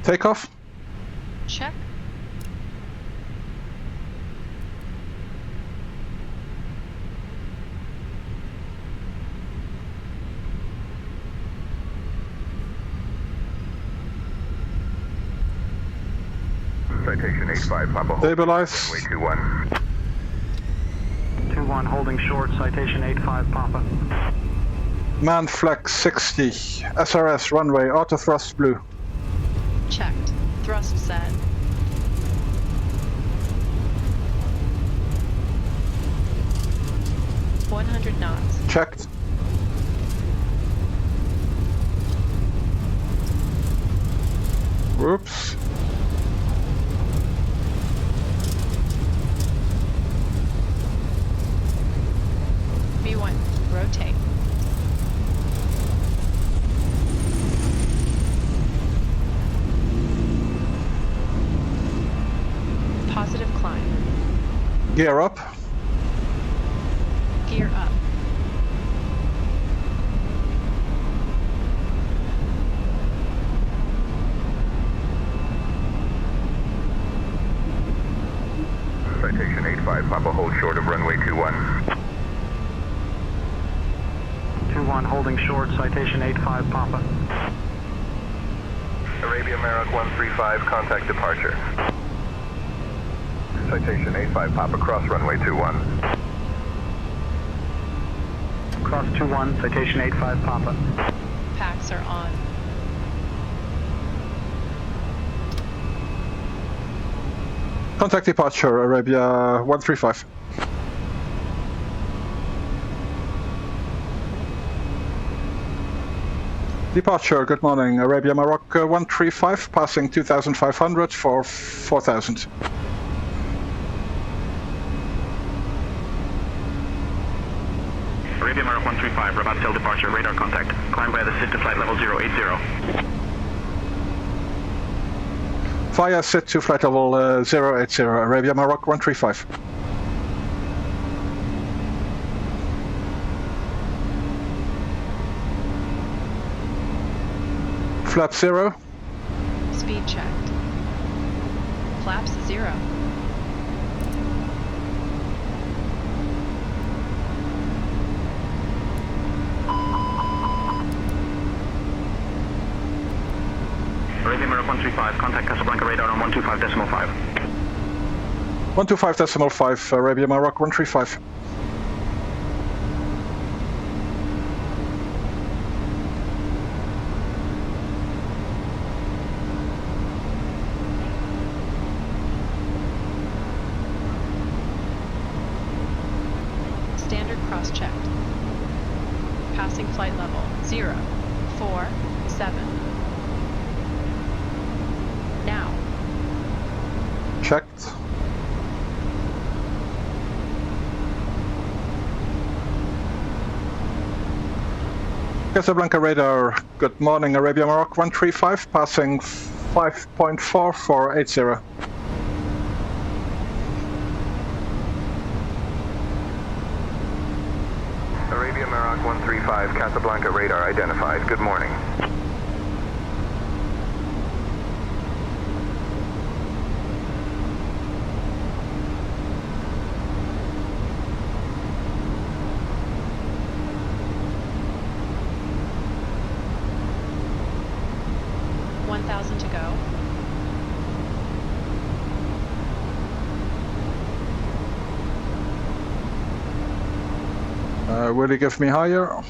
Takeoff. Check. Citation 85 Papa hold. Stabilize. Runway 21. 21 holding short, citation 85 Papa. Man flag 60. SRS runway auto thrust blue. Checked. Thrust set. .100 knots. Checked. Whoops. V1. Rotate. Positive climb. Gear up. Gear up. Citation 85 Papa hold short of runway 21. 21 holding short, citation 85 Papa. Arabia Maroc 135, contact departure. Citation 85 Papa, cross runway 21. Cross 21, citation 85 Papa. Packs are on. Contact departure, Arabia 135. Departure, good morning. Arabia Maroc 135, passing 2,500 for 4,000. Arabia Maroc 135, Rabat tail departure, radar contact. Climb via the SID to flight level 080. Via SID to flight level 080, Arabia Maroc 135. Flap 0. Speed checked. Flaps 0. Arabia Maroc 135, contact Casablanca radar on 125.5. 125.5, Arabia Maroc 135. Standard cross-checked. Passing flight level 0, 4, 7. Now. Checked. Casablanca radar, good morning, Arabia Maroc 135, passing 5.4 for 80. Arabia Maroc 135, Casablanca radar identified. Good morning. To go. Will you give me higher?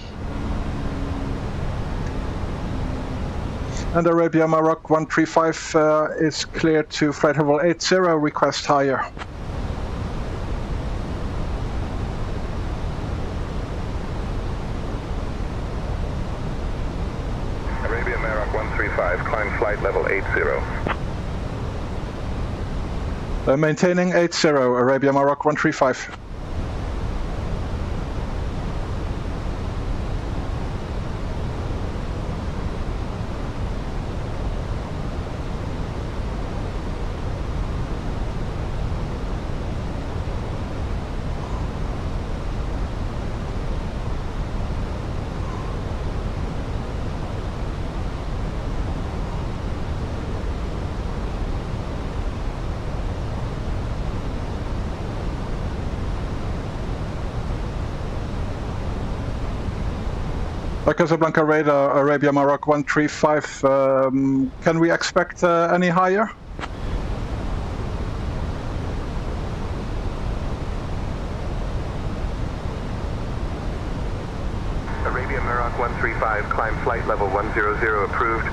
And Arabia Maroc 135 is cleared to flight level 80, request higher. Arabia Maroc 135, climb flight level 80. Maintaining 80, Arabia Maroc 135. Casablanca radar, Arabia Maroc 135, can we expect any higher? Arabia Maroc 135, climb flight level 100 approved.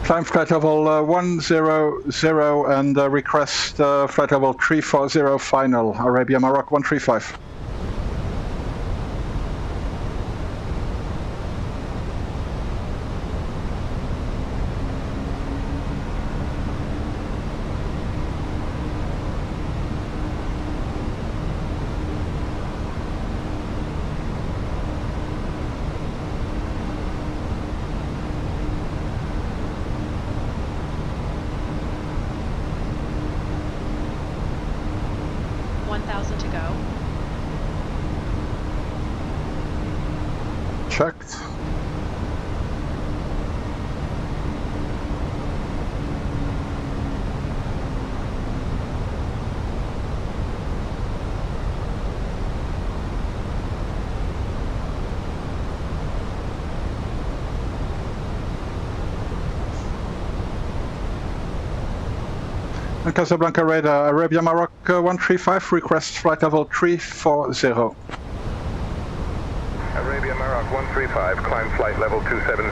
Climb flight level 100 and request flight level 340 final, Arabia Maroc 135. To go. Checked. And Casablanca radar, Arabia Maroc 135, request flight level 340. Arabia Maroc 135, climb flight level 270.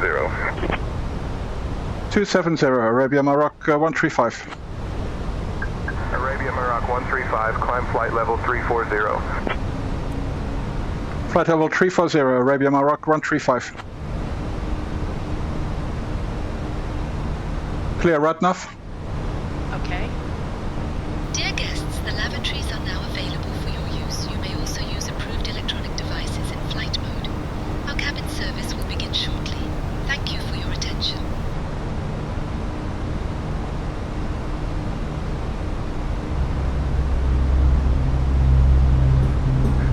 270, Arabia Maroc 135. Arabia Maroc 135, climb flight level 340. Flight level 340, Arabia Maroc 135. Clear RADNAV. Okay. Dear guests, the lavatories are now available for your use. You may also use approved electronic devices in flight mode. Our cabin service will begin shortly. Thank you for your attention.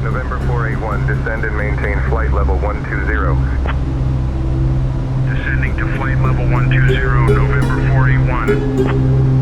November 481, descend and maintain flight level 120. Descending to flight level 120, November 481.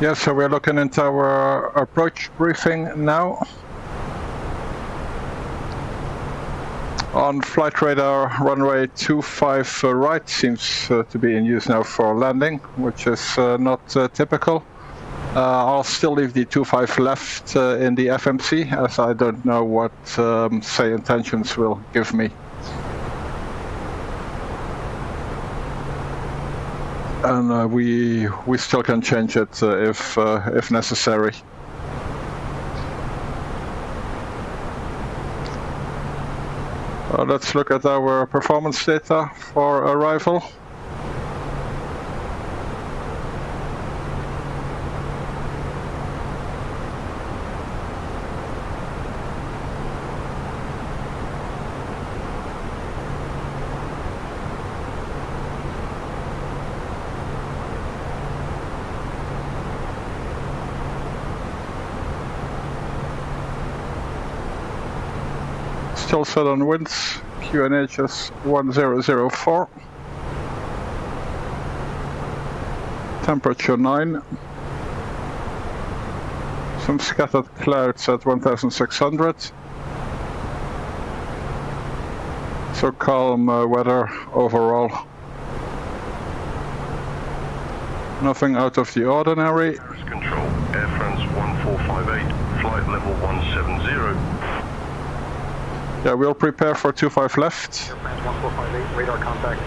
Yeah, so we're looking into our approach briefing now. On flight radar, runway 25 right seems to be in use now for landing, which is not typical. I'll still leave the 25 left in the FMC, as I don't know what Say Intentions will give me. And we still can change it if necessary. Let's look at our performance data for arrival. Still set on winds, QNH 1004. Temperature 9. Some scattered clouds at 1600. So calm weather overall. Nothing out of the ordinary. Control, Air France 1458, flight level 170. Yeah, we'll prepare for 25 left. Air France 1458, radar contact.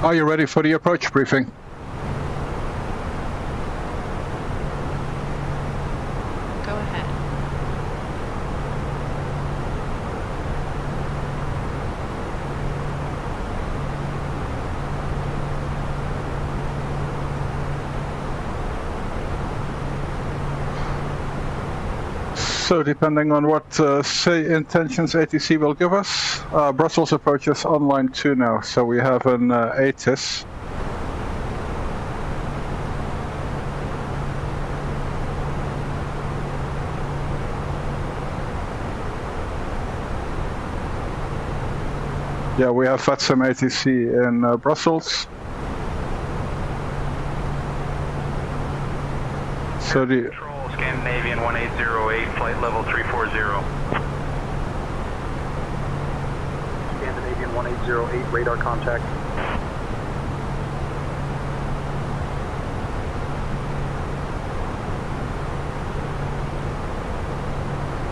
Are you ready for the approach briefing? Go ahead. So depending on what Say Intentions ATC will give us, Brussels approaches online 2 now, so we have an ATIS. Yeah, we have VATSIM ATC in Brussels. So the Scandinavian 1808, flight level 340. Scandinavian 1808, radar contact.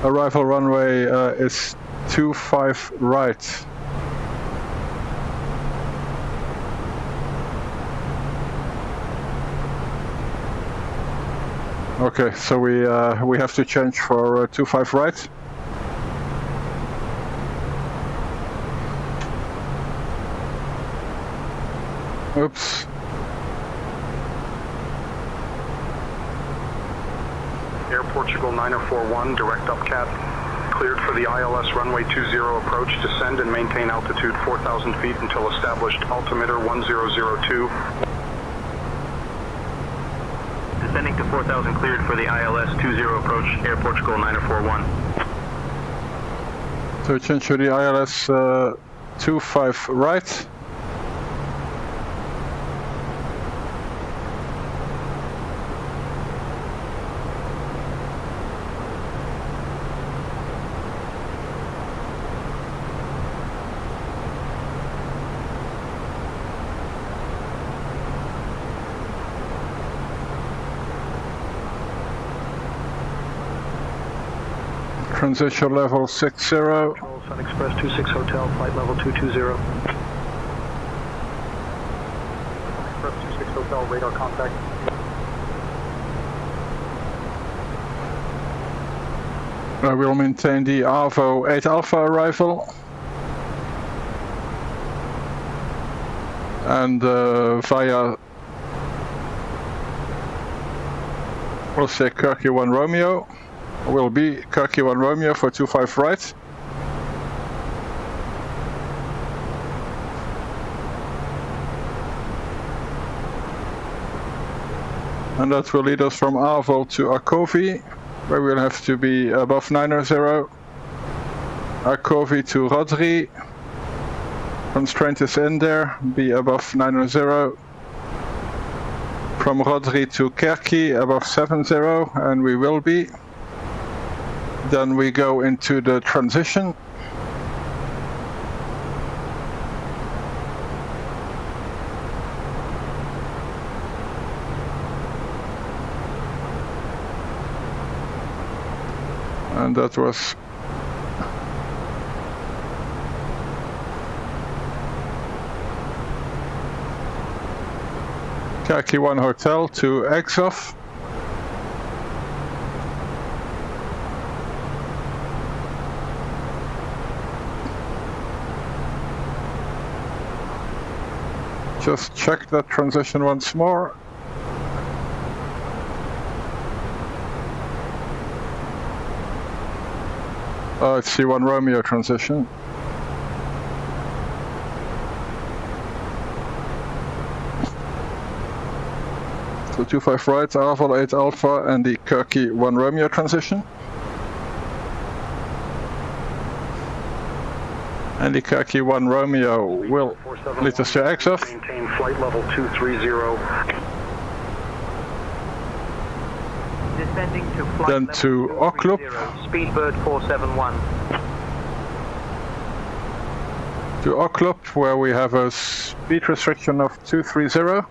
arrival runway is 25 right. Okay, so we have to change for 25 right. Oops. Air Portugal 9041, direct upcat. Cleared for the ILS runway 20 approach, descend and maintain altitude 4,000 feet until established altimeter 1002. 4000 cleared for the ILS 20 approach, Air Portugal 9041. So change to the ILS 25 right. Transition level 60. Sun Express 26 Hotel, flight level 220. Express 26 Hotel, radar contact. I will maintain the AVO 8 Alpha arrival. And via, we'll say Kirky 1 Romeo. Will be Kirky 1 Romeo for 25 right. And that will lead us from Avo to Arcovi, where we'll have to be above 900. Arcovi to Rodri. Constraint is in there, be above 900. From Rodri to Kirky, above 70, and we will be. Then we go into the transition. And that was Kirky 1 Hotel to Exoff. Just check that transition once more. Oh, it's C1 Romeo transition. So 25 right, Avo 8 Alpha and the Kirky 1 Romeo transition. And the Kirky 1 Romeo will lead us to Exoff. Maintain flight level 230. Descending to flight Then to Oklup. Speedbird 471. To Oklup, where we have a speed restriction of 230.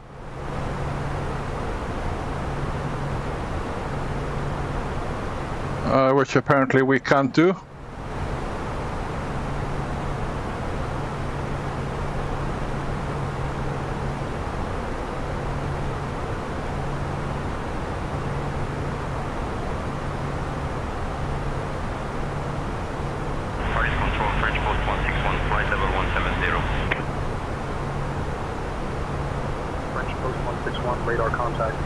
Which apparently we can't do. Radar contact.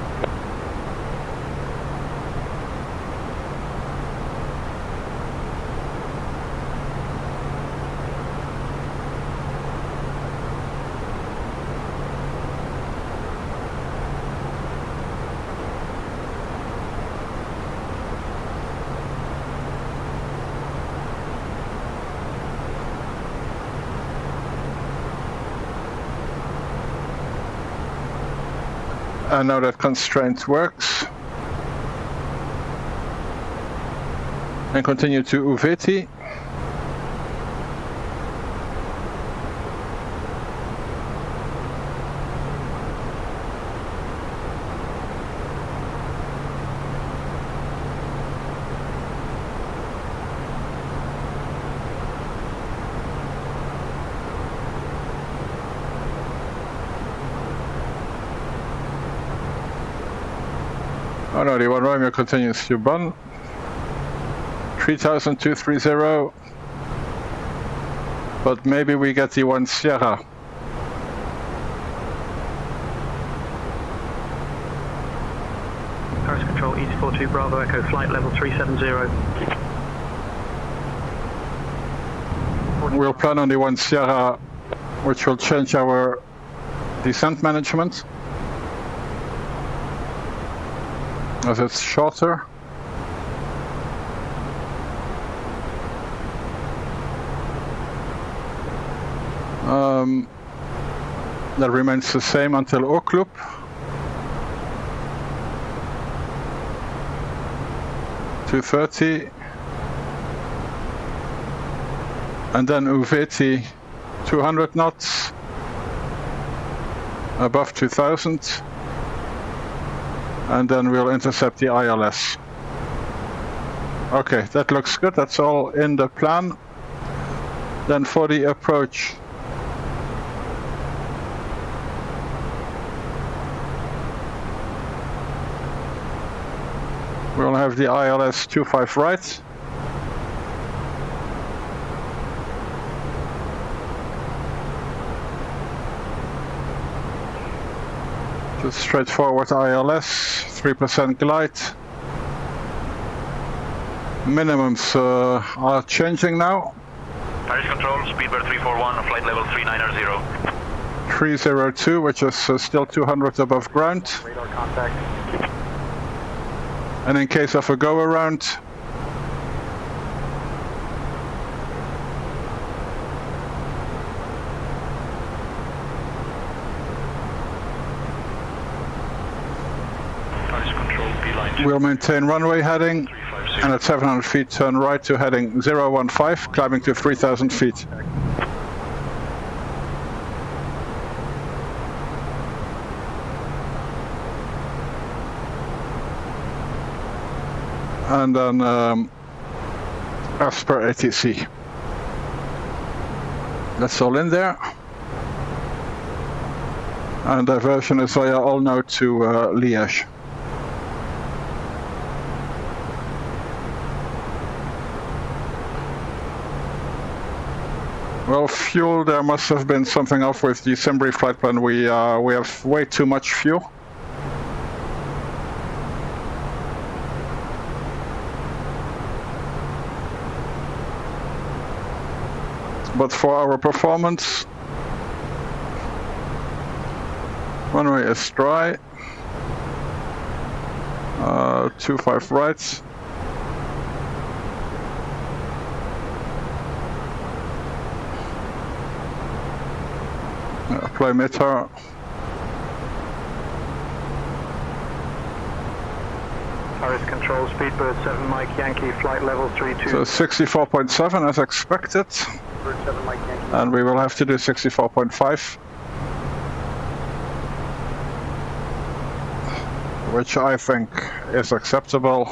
And now that constraint works. And continue to Uveti. Oh no, the 1 Romeo continues to burn. 3230. But maybe we get the 1 Sierra. Paris Control, East 42 Bravo Echo, flight level 370. We'll plan on the 1 Sierra, which will change our descent management. as it's shorter. That remains the same until Oak Loop. $230. And then Uveti 200 knots. Above 2000. And then we'll intercept the ILS. Okay, that looks good. That's all in the plan. Then for the approach. We'll have the ILS 25 right. Just straightforward ILS, 3% glide. Minimums are changing now. Paris control, speedbird 341, flight level 390. 302, which is still 200 above ground. Radar contact. And in case of a go-around, we'll maintain runway heading, and at 700 feet turn right to heading 015, climbing to 3,000 feet. And then as per ATC. That's all in there. And diversion is via all node to Liège. Well, fuel, there must have been something off with the Simbri flight plan. We have way too much fuel. But for our performance, runway is dry. 25 right. Apply METAR. Paris control, speedbird 7 Mike Yankee, flight level 32. So 64.7 as expected. 7 Mike Yankee. And we will have to do 64.5. Which I think is acceptable.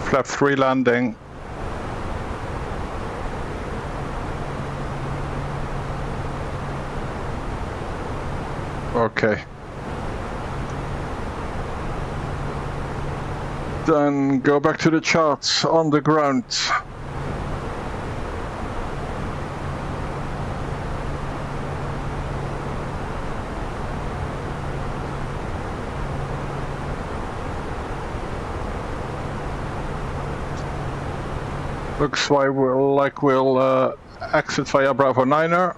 Flap 3 landing. Okay. Then go back to the charts on the ground. Looks like we'll exit via Bravo 9er.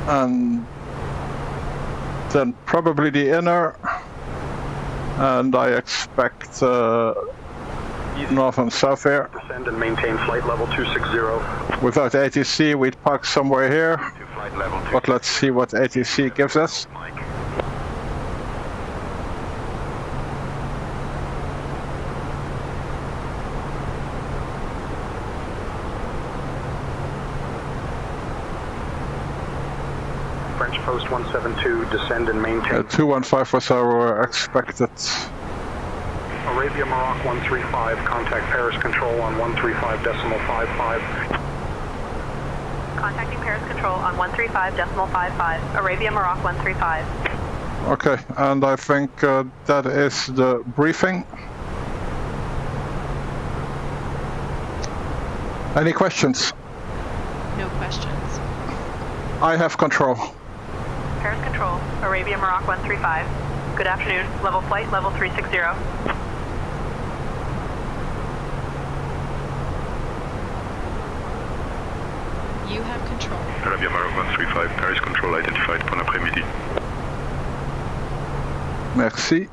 And then probably the inner, and I expect north and south here. Descend and maintain flight level 260. Without ATC, we'd park somewhere here, To flight level but let's see what ATC gives us. French post 172, descend and maintain. 215 was our expected. Arabia Maroc 135, contact Paris control on 135.55. Contacting Paris Control on 135.55. Arabia Maroc 135. Okay, and I think that is the briefing. Any questions? No questions. I have control. Paris Control, Arabia Maroc 135. Good afternoon. Level flight, level 360. Arabia Maroc 135, Paris control identified, bon après-midi. Merci.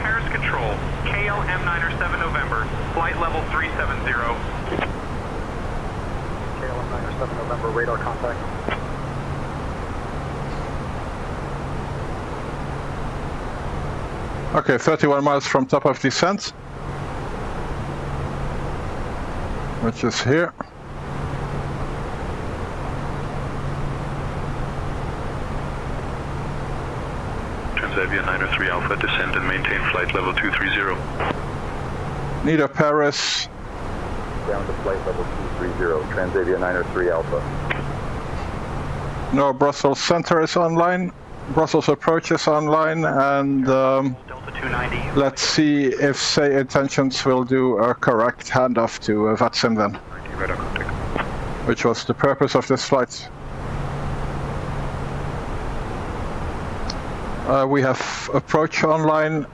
Paris Control, KLM907 November, flight level 370. KLM907 November, radar contact. Okay, 31 miles from top of descent, which is here. Transavia 903 Alpha, descend and maintain flight level 230. Neither Paris. Down to flight level 230, Transavia 903 Alpha. No, Brussels Center is online. Brussels approach is online, and let's see if Say Intentions will do a correct handoff to VATSIM then, which was the purpose of this flight. We have approach online.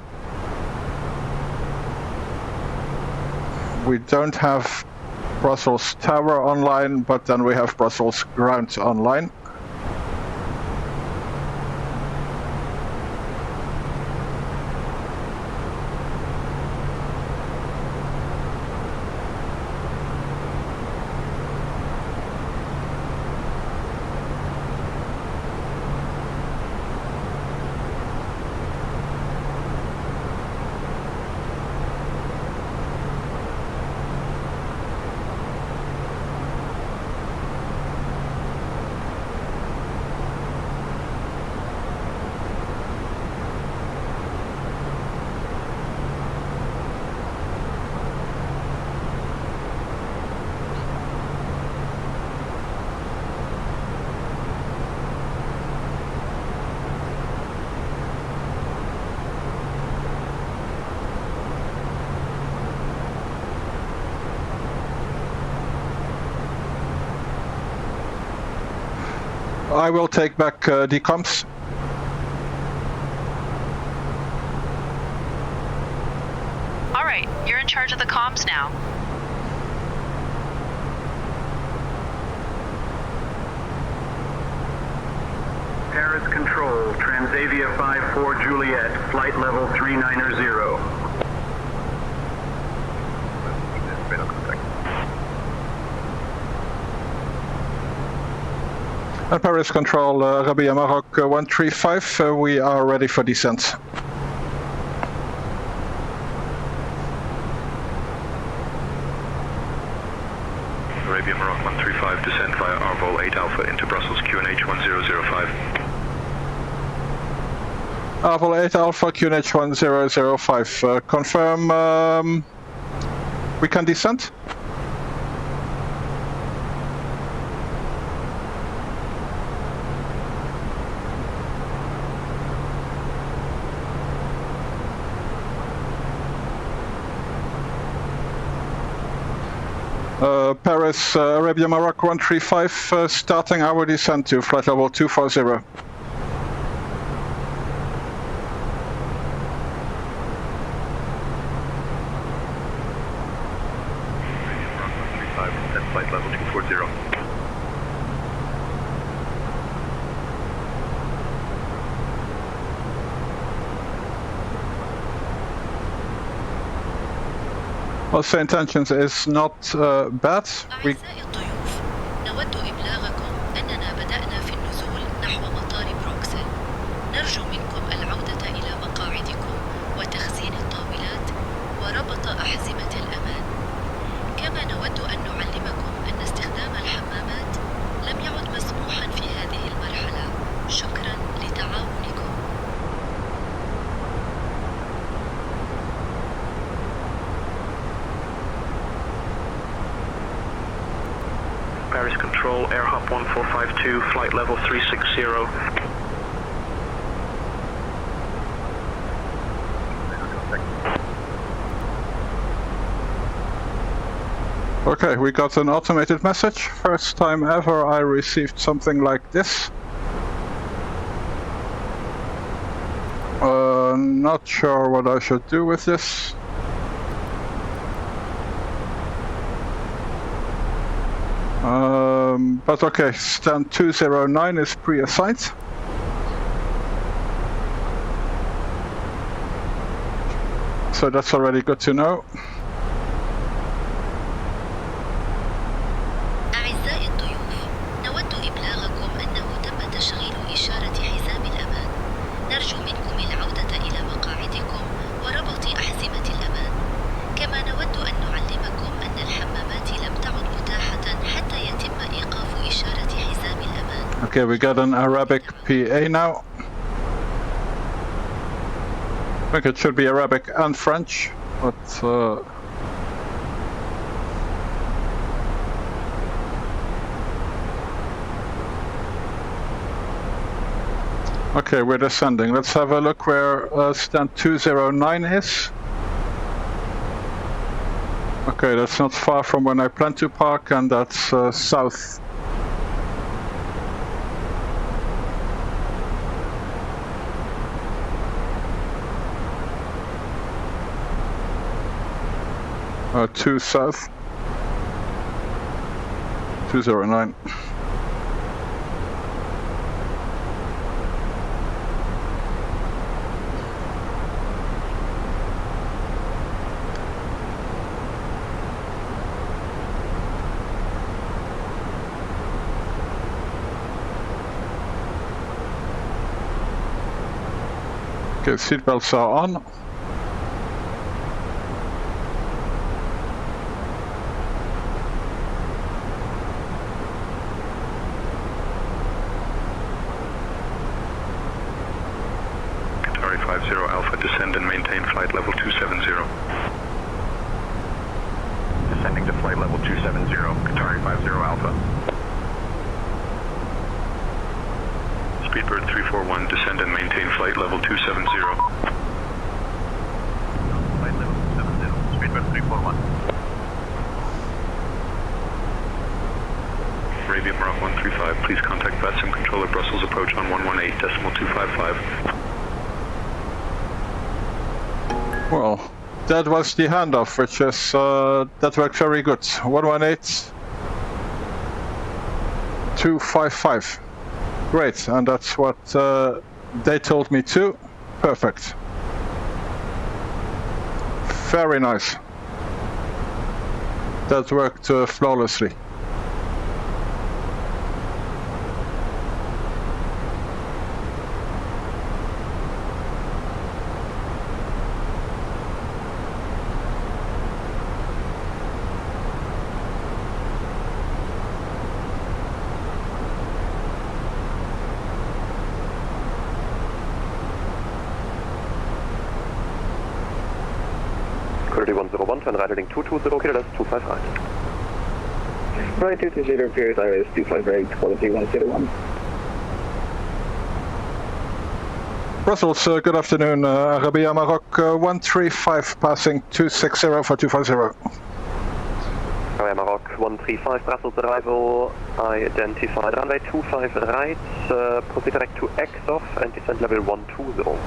We don't have Brussels Tower online, but then we have Brussels Ground online. I will take back the comms. All right, you're in charge of the comms now. Paris Control, Transavia 54 Juliet, flight level 390. And Paris Control, Arabia Maroc 135, we are ready for descent. Arabia Maroc 135, descend via Arvol 8 Alpha into Brussels QNH 1005. Arvol 8 Alpha, QNH 1005. Confirm we can descend? Paris, Arabia Maroc 135, starting our descent to flight level 240. Flight level 240. Well, Say Intentions is not bad. We أعزائي الضيوف، نود إبلاغكم أننا بدأنا في النزول نحو مطار بروكسل. نرجو منكم العودة إلى مقاعدكم وتخزين الطاولات وربط أحزمة الأمان. كما نود أن نعلمكم أن استخدام الحمامات لم يعد مسموحا في هذه المرحلة. شكرا لتعاونكم. Paris Control, Air Hop 1452, flight level 360. Okay, we got an automated message. First time ever I received something like this. Not sure what I should do with this. But okay, stand 209 is pre-assigned. So that's already good to know. أعزائي الضيوف، نود إبلاغكم أنه تم تشغيل إشارة حزام الأمان. نرجو منكم العودة إلى مقاعدكم وربط أحزمة الأمان. كما نود أن نعلمكم أن الحمامات لم تعد متاحة حتى يتم إيقاف إشارة حزام الأمان. Okay, we got an Arabic PA now. I think it should be Arabic and French, but okay, we're descending. Let's have a look where stand 209 is. Okay, that's not far from when I plan to park, and that's south. Two south. 209. Okay, seatbelts are on. Qatari 50 Alpha, descend and maintain flight level 270. Descending to flight level 270, Qatari 50 Alpha. Speedbird 341, descend and maintain flight level 270. Flight level 270, Speedbird 341. Arabia Maroc 135, please contact VATSIM controller Brussels approach on 118.255. Well, that was the handoff, which is, that worked very good. 118.255. Great, and that's what they told me too. Perfect. Very nice. That worked flawlessly. Quality 101, turn right heading 220, clear, that's 25 right. Right 220, clear, IRS 258, quality 101. Brussels, good afternoon. Arabia Maroc 135 passing 260 for 250. Arabia Maroc 135, Brussels arrival, identified runway 25 right, proceed direct to X-off and descend level 120.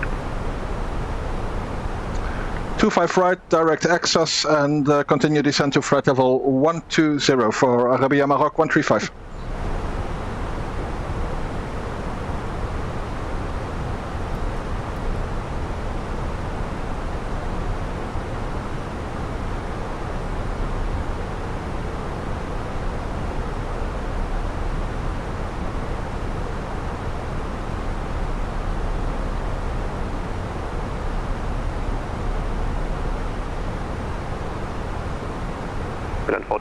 25 right, direct access, and continue descent to flight level 120 for Arabia Maroc 135.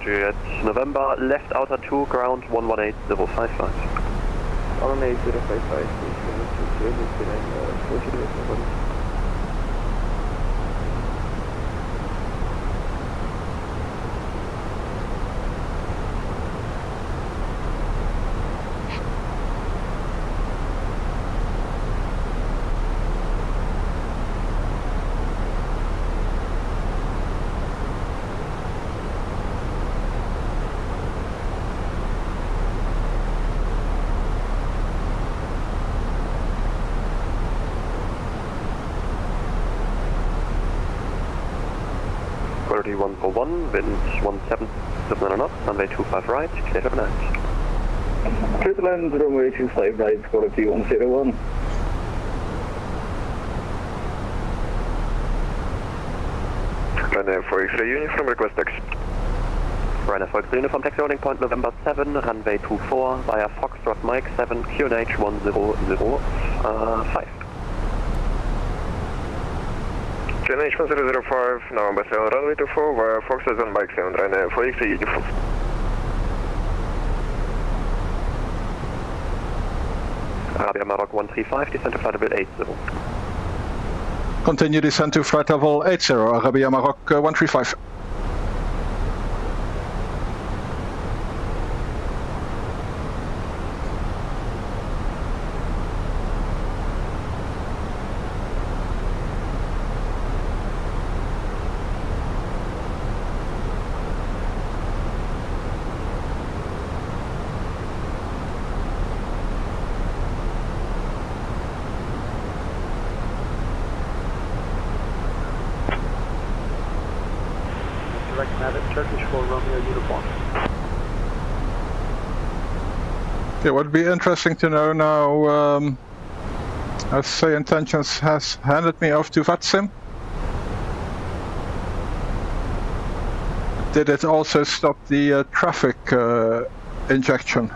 Juliet, November, left outer 2, ground 118055. 18055, Quality 141, wind 17 knots, runway 25 right, clear for 9. Clear to land, runway 25 right, quality 101. Runway 4 X-ray uniform, request taxi. Runway 4 X-ray uniform, taxi holding point November 7, runway 24 via Foxtrot Mike 7, QNH 1005. QNH 1005, November 7, runway 24 via Foxtrot Mike 7, runway 4 X-ray uniform. Arabia Maroc 135, descent to flight level 80. Continue descent to flight level 80, Arabia Maroc 135. Direct Navid, Turkish for Romeo uniform. Okay, what would be interesting to know now, as Say Intentions has handed me off to VATSIM. Did it also stop the traffic injection?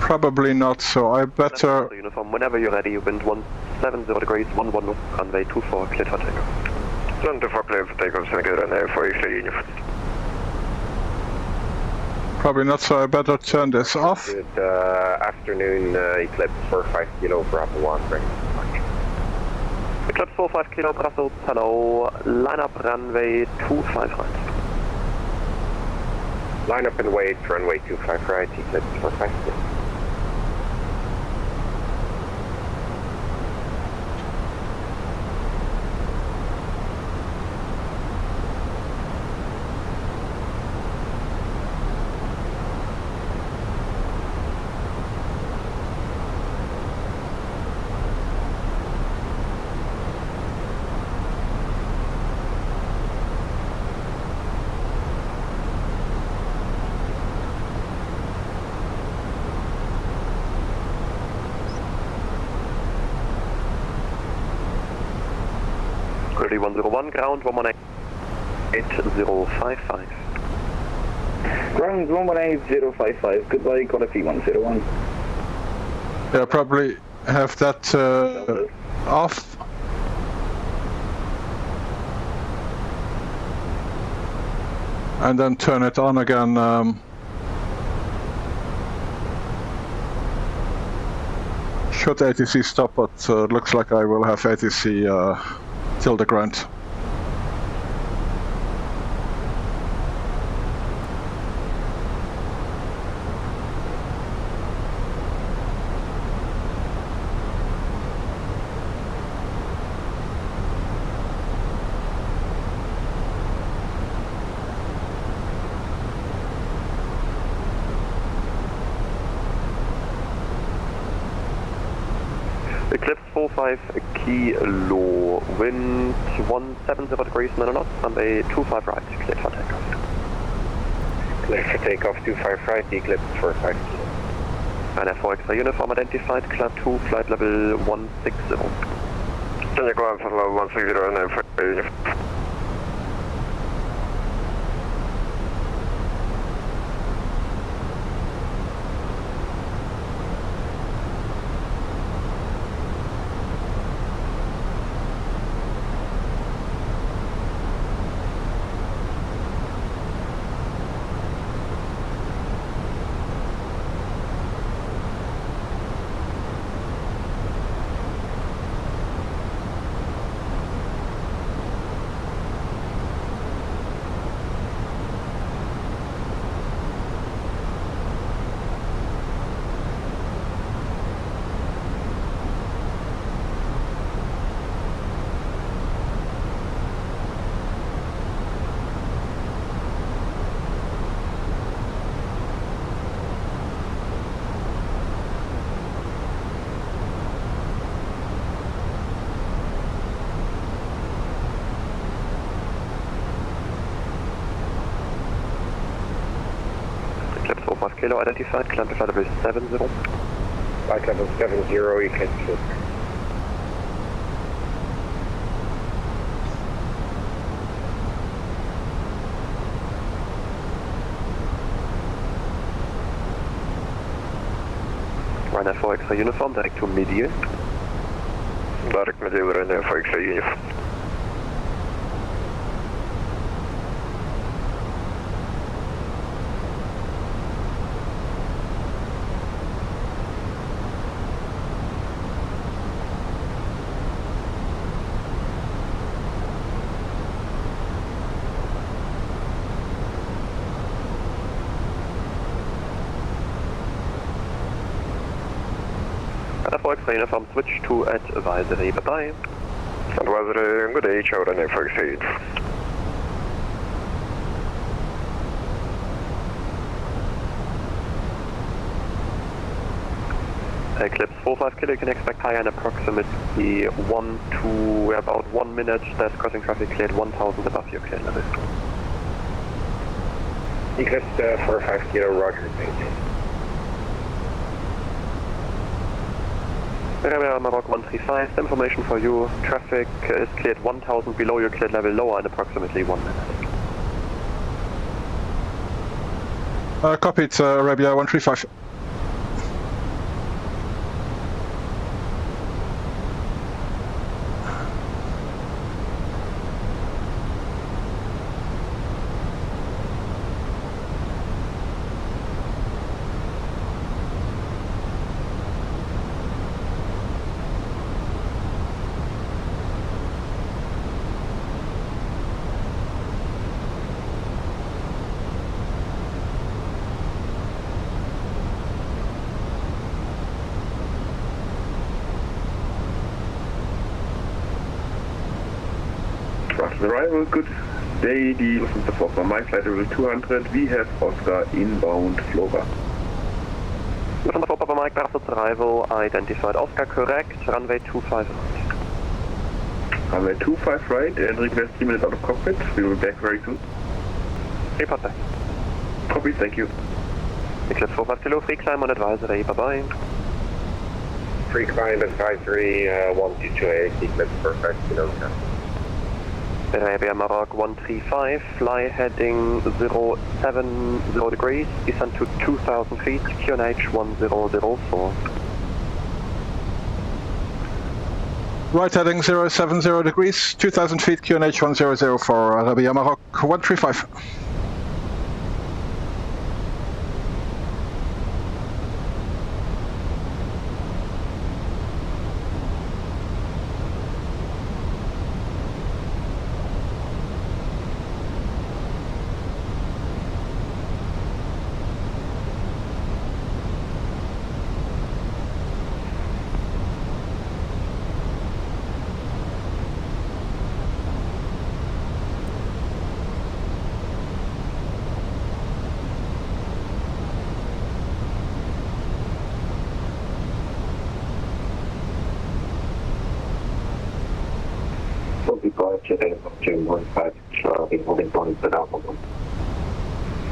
Probably not, so I better... Uniform, whenever you're ready, wind 170 degrees, 11 runway 24, clear for takeoff. 24 clear for takeoff, thank you, runway 4 X-ray uniform. Probably not, so I better turn this off. Good afternoon, Eclipse 45 kilo, Bravo 1, ready. Eclipse 45 kilo, Brussels, hello, line up runway 25 right. Line up and wait, runway 25 right, Eclipse 45 kilo. Query 101, ground 118.8055. Ground 118055, goodbye, quality 101. Yeah, probably have that off. And then turn it on again. Should ATC stop, but looks like I will have ATC till the ground. Eclipse 45 kilo, wind 170 degrees, 9 knots, runway 25 right, clear for takeoff. Clear for takeoff 25 right, Eclipse 45 kilo. And F4 X-ray uniform identified, Cloud 2, flight level 160. Can you go on for level 160 and F4 uniform? Kilo identified, climb to flight level 70. Flight level 70, you can shoot. Ryanair 4 X-ray uniform, direct to medial. Direct medial, Ryanair 4 X-ray uniform. Ryanair 4 X-ray uniform, switch to advisory, bye-bye. Advisory, good day, ciao, Ryanair 4 X-ray uniform. Eclipse 45 kilo, you can expect high and approximately 1 to about 1 minute. That's crossing traffic cleared 1000 above your clear level. Eclipse 45 kilo, roger, thank you. Maroc 135, information for you. Traffic is cleared 1000 below your cleared level, lower in approximately 1 minute. Copied, Arabia 135. Arrival, good day, die Lufthansa Flora, my flight level 200, we have Oscar inbound Flora. Lufthansa Flora, Mike, Brussels arrival, identified Oscar, correct, runway 25 right. Runway 25 right, and request 3 minutes out of cockpit, we will be back very soon. Report back. Copy, thank you. Eclipse 45 kilo, free climb on advisory, bye-bye. Free climb advisory, 122A, Eclipse 45 kilo. Arabia Maroc 135, fly heading 070 degrees, descend to 2000 feet, QNH 1004. Right heading 070 degrees, 2000 feet, QNH 1004, Arabia Maroc 135.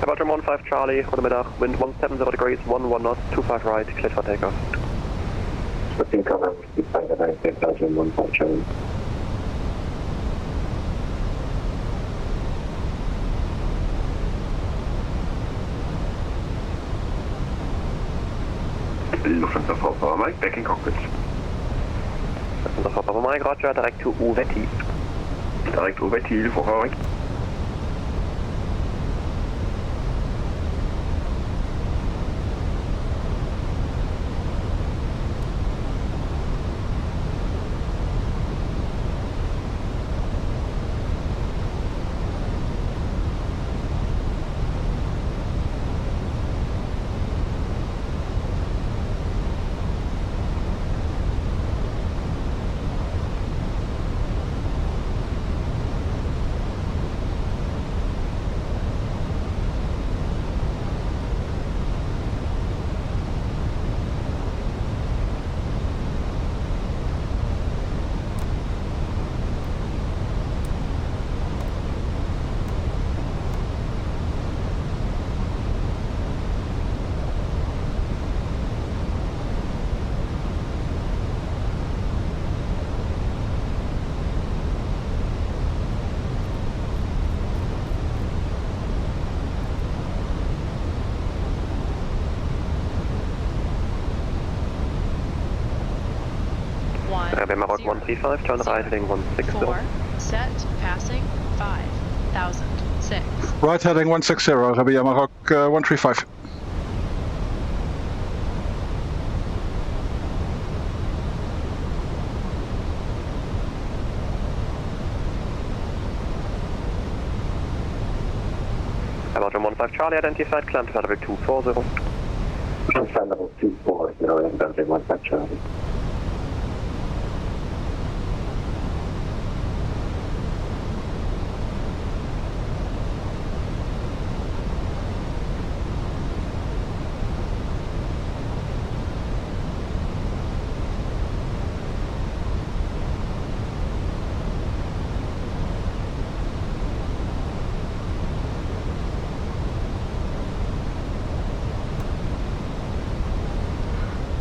About 15 Charlie, goedemiddag, wind 170 degrees, 11 knots, 25 right, cleared for takeoff. Switching cover, 15 Charlie. Lufthansa Flora, Mike, back in cockpit. Lufthansa Flora, Mike, roger, direct to UVT. Direct UVT, Flora, Mike. Maroc 135, turn right heading 160. 4, set, passing, 5,006. Right heading 160, Rabat Maroc 135. About 15 Charlie identified, climb to level 240. Level 240, and Boundary 15 Charlie.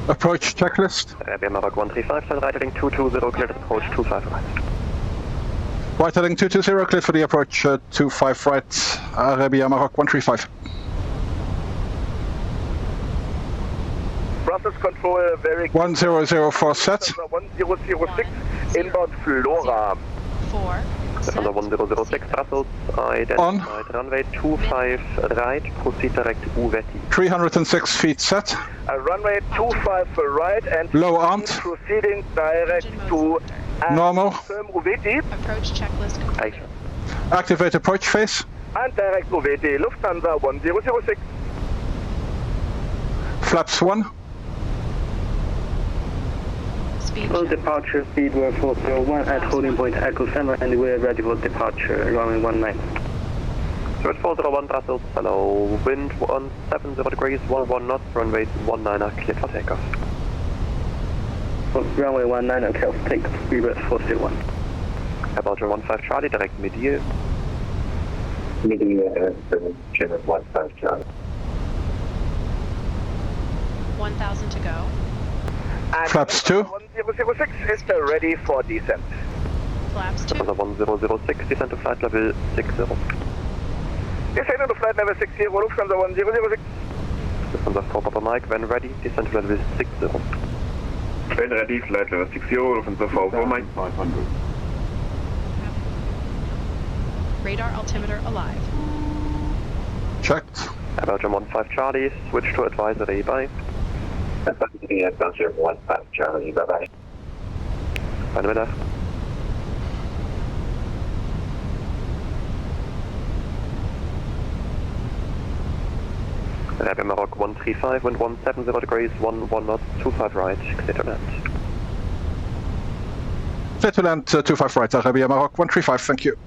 Approach checklist. Rabat Maroc 135, turn right heading 220, cleared approach 25 right. Right heading 220, cleared for the approach 25 right, Rabat Maroc 135. Brussels control, very 1004 set. 1006, inbound Flora. 4, Defender 1006, Brussels, identified runway 25 right, proceed direct VATSIM. 306 feet set. Runway 25 right and Low armed. proceeding direct to Normal. approach checklist completed. Activate approach phase. And direct VATSIM, Lufthansa 1006. Flaps 1. Speed Full check. departure speed were 401 at holding point Echo 7 and we're ready for departure, runway 19. So it's 401 Brussels, hello, wind 170 degrees, 11 knots, runway 19 are cleared for takeoff. Runway 19 and clear for takeoff, reverse 401. About 15 Charlie, direct mid-year. Mid-year, German 15 Charlie. 1,000 to go. And Flaps 2. 1006 is ready for descent. Flaps 2. Defender 1006, descend to flight level 60. Descend to flight level 60, Lufthansa 1006. Lufthansa 4 Papa Mike, when ready, descend to level 60. When ready, flight level 60, Lufthansa 4 Mike. 500. Radar altimeter alive. Checked. About 15 Charlie, switch to advisory, bye. Adventure 15 Charlie, bye-bye. Goedemiddag. Rabat Maroc 135, wind 170 degrees, 11 knots, 25 right, clear to land. Clear to land 25 right, Rabat Maroc 135, thank you.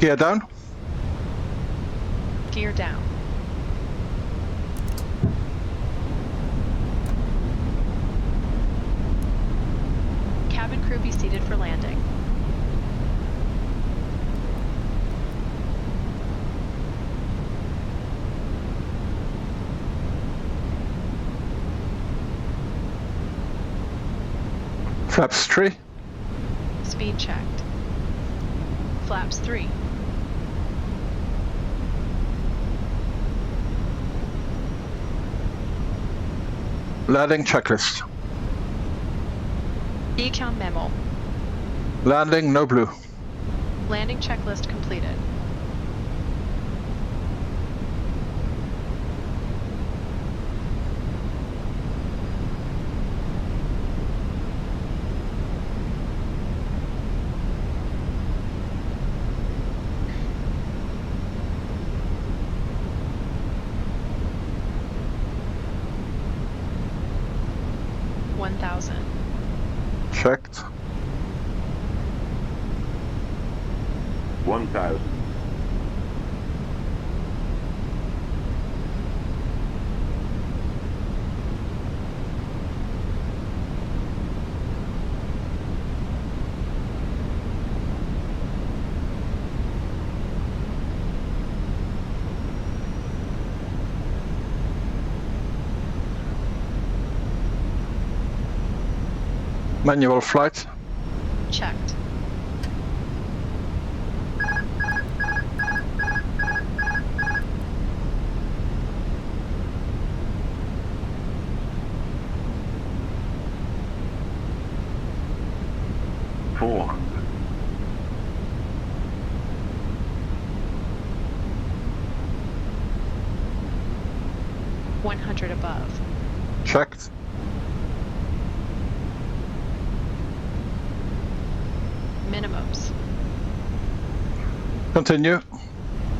Gear down. Gear down. Cabin crew be seated for landing. Flaps 3. Speed checked. Flaps 3. Landing checklist. Econ memo. Landing, no blue. Landing checklist completed. Checked. 1000. Manual flight. Checked. 400. 100 above. Checked. Minimums. Continue.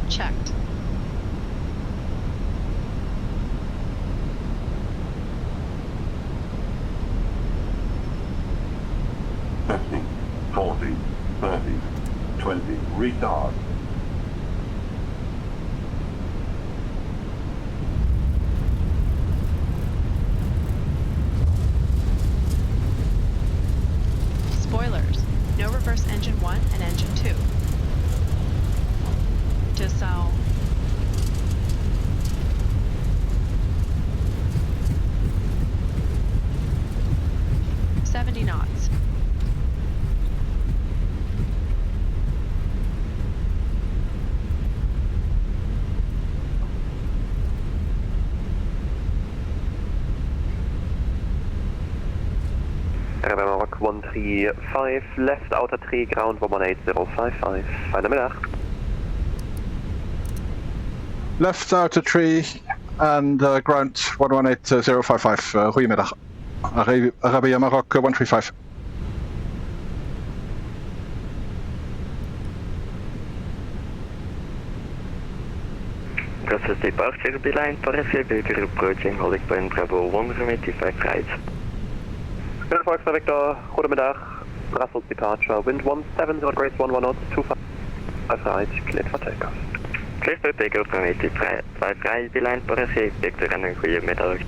Checked. Fifty, 40, 30, 20. Retard. Spoilers. No reverse engine 1 and engine 2. Dessau. $70 knots. Maroc 135, left outer tree, ground 18055. Fijne middag. Left outer tree and ground 118055. Goedemiddag. Arabia Maroc 135. This is departure beeline for Victor approaching holding point Bravo 185 right. Volkswagen Victor, goedemiddag. Brussels departure, wind 17, grace 11 knots, 25 right, cleared for takeoff. Clear for takeoff from 85 right beeline for Victor en een goede middag.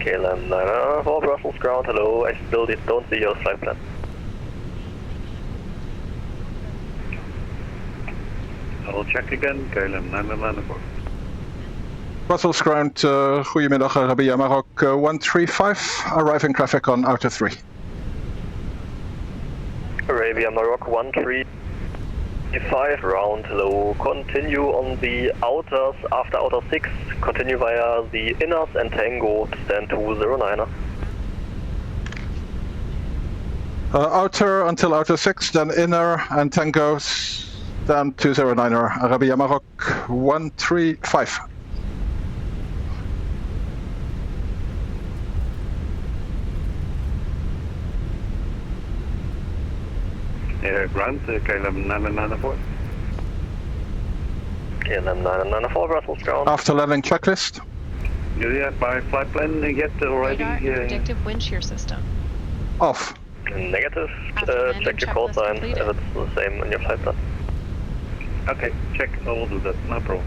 KLM 994, Brussels ground, hello, I still don't see your flight plan. I'll check again, KLM 994. Brussels ground, goedemiddag, Arabia Maroc 135. Arriving traffic on outer 3. Arabia Maroc 135, round low, continue on the outers after outer 6, continue via the inners and Tango to stand 209er. Outer until outer 6, then inner and Tango, then 209er, Arabia Maroc 135. Ground, KLM 994. KLM 994, Brussels ground. After landing checklist. Do you have my flight plan yet already? Radar and predictive wind shear system. Off. Negative. After landing Check your call checklist sign completed. if it's the same in your flight plan. Okay, check. I will do that. No problem.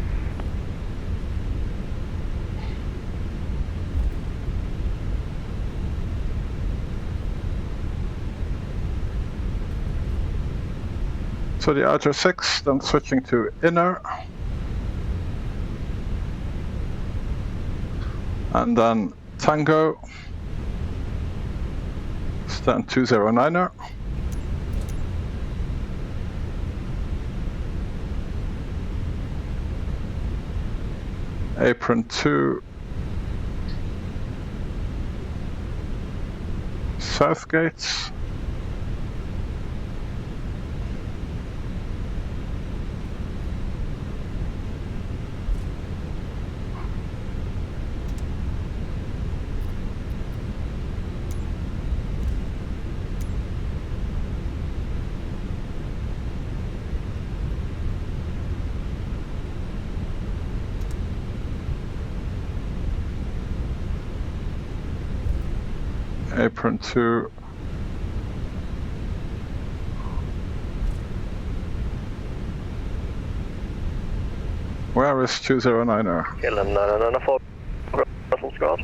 So the outer 6, then switching to inner. And then Tango. Stand 209er. Apron 2. South gates. Apron 2. Where is 209er? KLM 994, Brussels ground.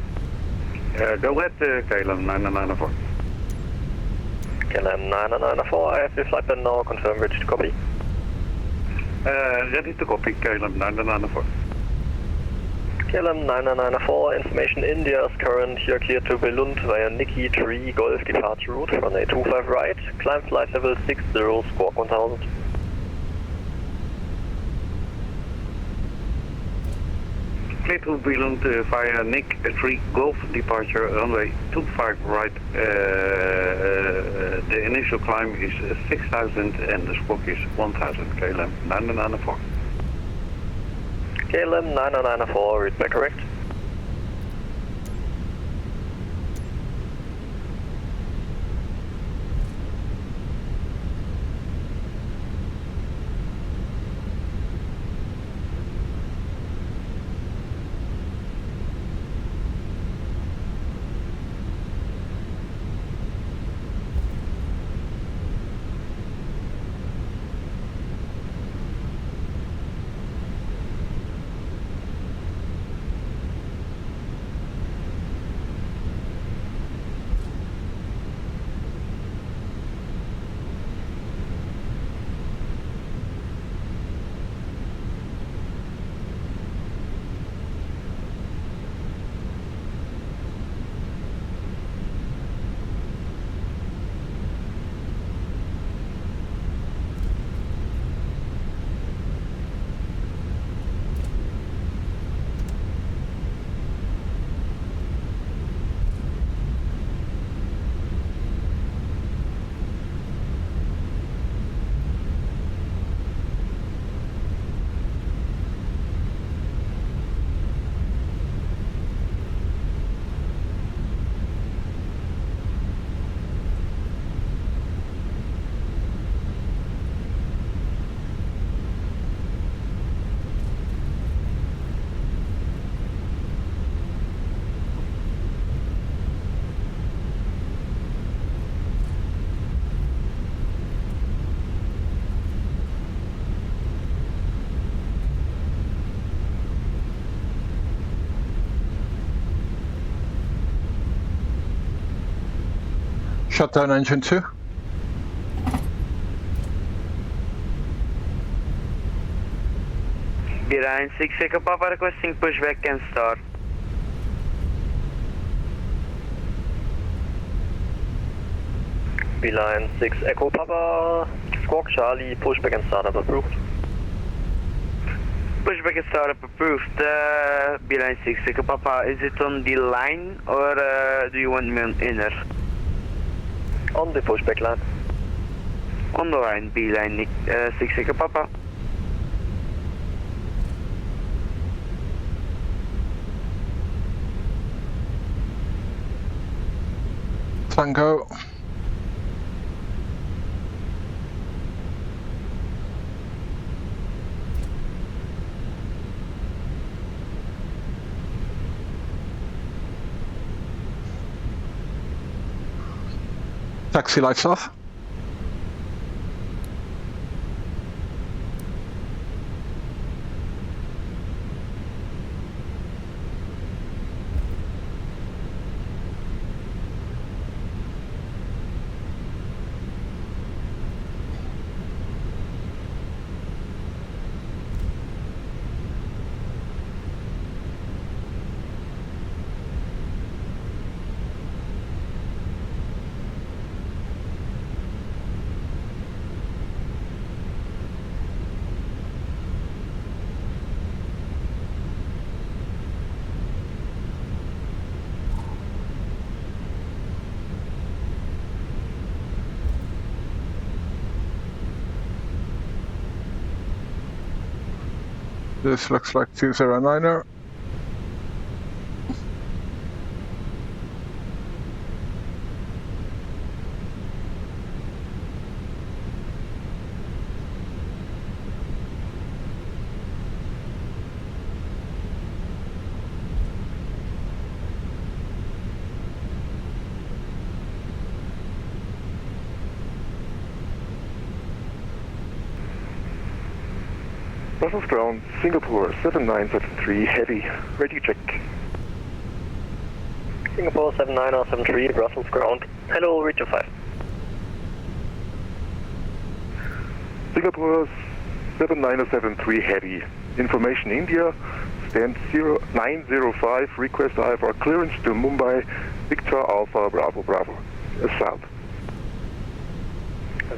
Go ahead, KLM 994. KLM 994, I have your flight plan now, confirm ready to copy. Ready to copy, KLM 994. KLM 9994, information India's current here cleared to Belund via Nikki 3 Golf departure route, runway 25 right, climb flight level 60, squawk 1000. Clear to Belund via Nick 3 Golf departure, runway 25 right. The initial climb is 6000 and the squawk is 1000, KLM 9994. KLM 9994, read back correct. Shutdown engine 2. Beeline 6 Echo Papa requesting pushback and start. Beeline 6 Echo Papa, squawk Charlie, pushback and startup approved. Pushback and startup approved. Beeline 6 Echo Papa, is it on the line or do you want me on inner? On the pushback line. On the line, Beeline 6 Echo Papa. Tango. Taxi lights off. This looks like 209er. Brussels ground, Singapore 7973 heavy, ready check. Singapore 7973, Brussels ground. Hello, region 5. Singapore 7973 heavy, information India, stand 0905, request IFR clearance to Mumbai, Victor Alpha Bravo Bravo, south.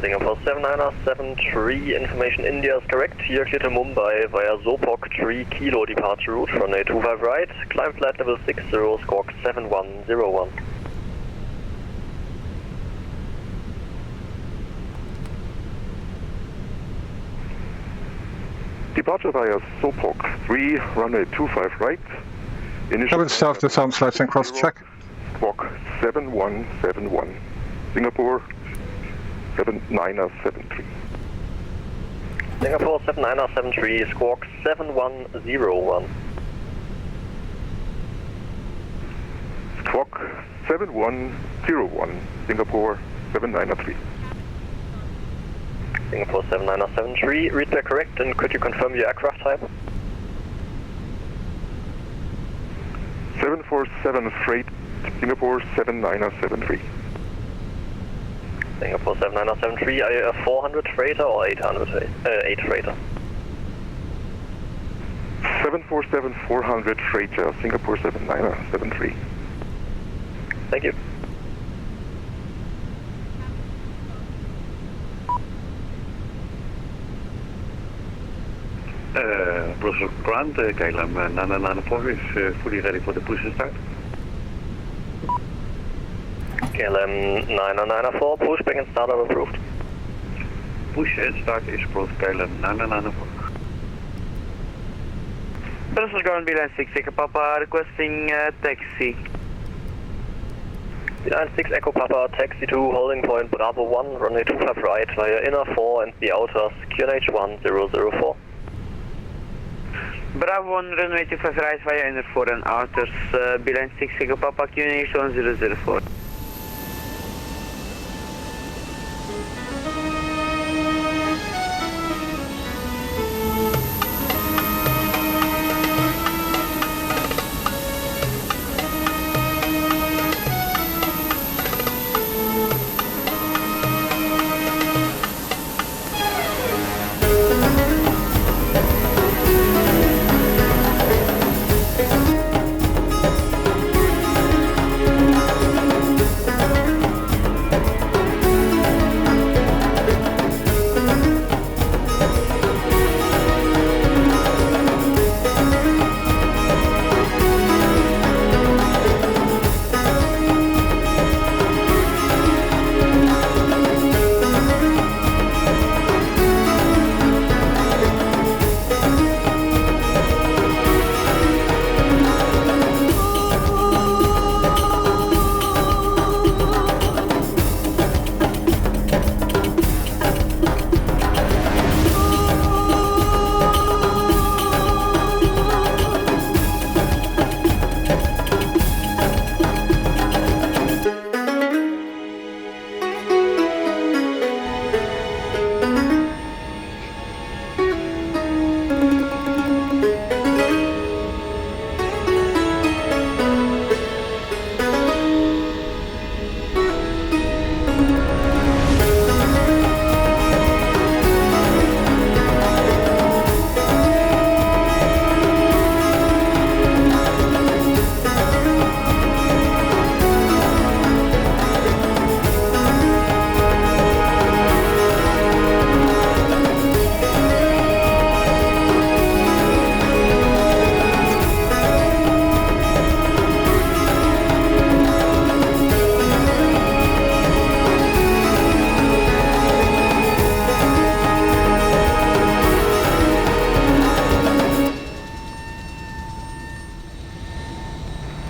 Singapore 7973, information India is correct. Here clear to Mumbai via Zopok 3 Kilo departure route, runway 25 right, climb flight level 60, squawk 7101. Departure via Zopok 3, runway 25 right. Cabin staff, the sound flights and cross check. Squawk 7171. Singapore 7973. Singapore 7973, squawk 7101. Squawk 7101, Singapore 7903. Singapore 7973, read that correct, and could you confirm your aircraft type? 747 freight, Singapore 7973. Singapore 7973, are you a 400 freighter or 8 freighter? 747 400 freighter, Singapore 7973. Thank you. Brussels ground, KLM 994 is fully ready for the push and start. KLM 994, pushback and start are approved. Push and start is approved, KLM 994. Brussels ground Beeline 6 Echo Papa requesting taxi. Beeline 6 Echo Papa, taxi to holding point Bravo 1, runway 25 right via inner 4 and the outer, QNH 1004. Bravo 1, runway 25 right via inner 4 and outers, Beeline 6 Echo Papa, QNH 1004.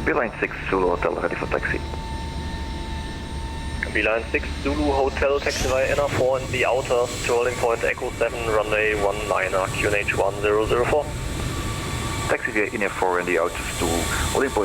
Beeline 6 Zulu Hotel ready for taxi. Beeline 6 Zulu Hotel, taxi via inner 4 and the outer to holding point Echo 7, runway 19, QNH 1004. Taxi via inner 4 and the outer to holding point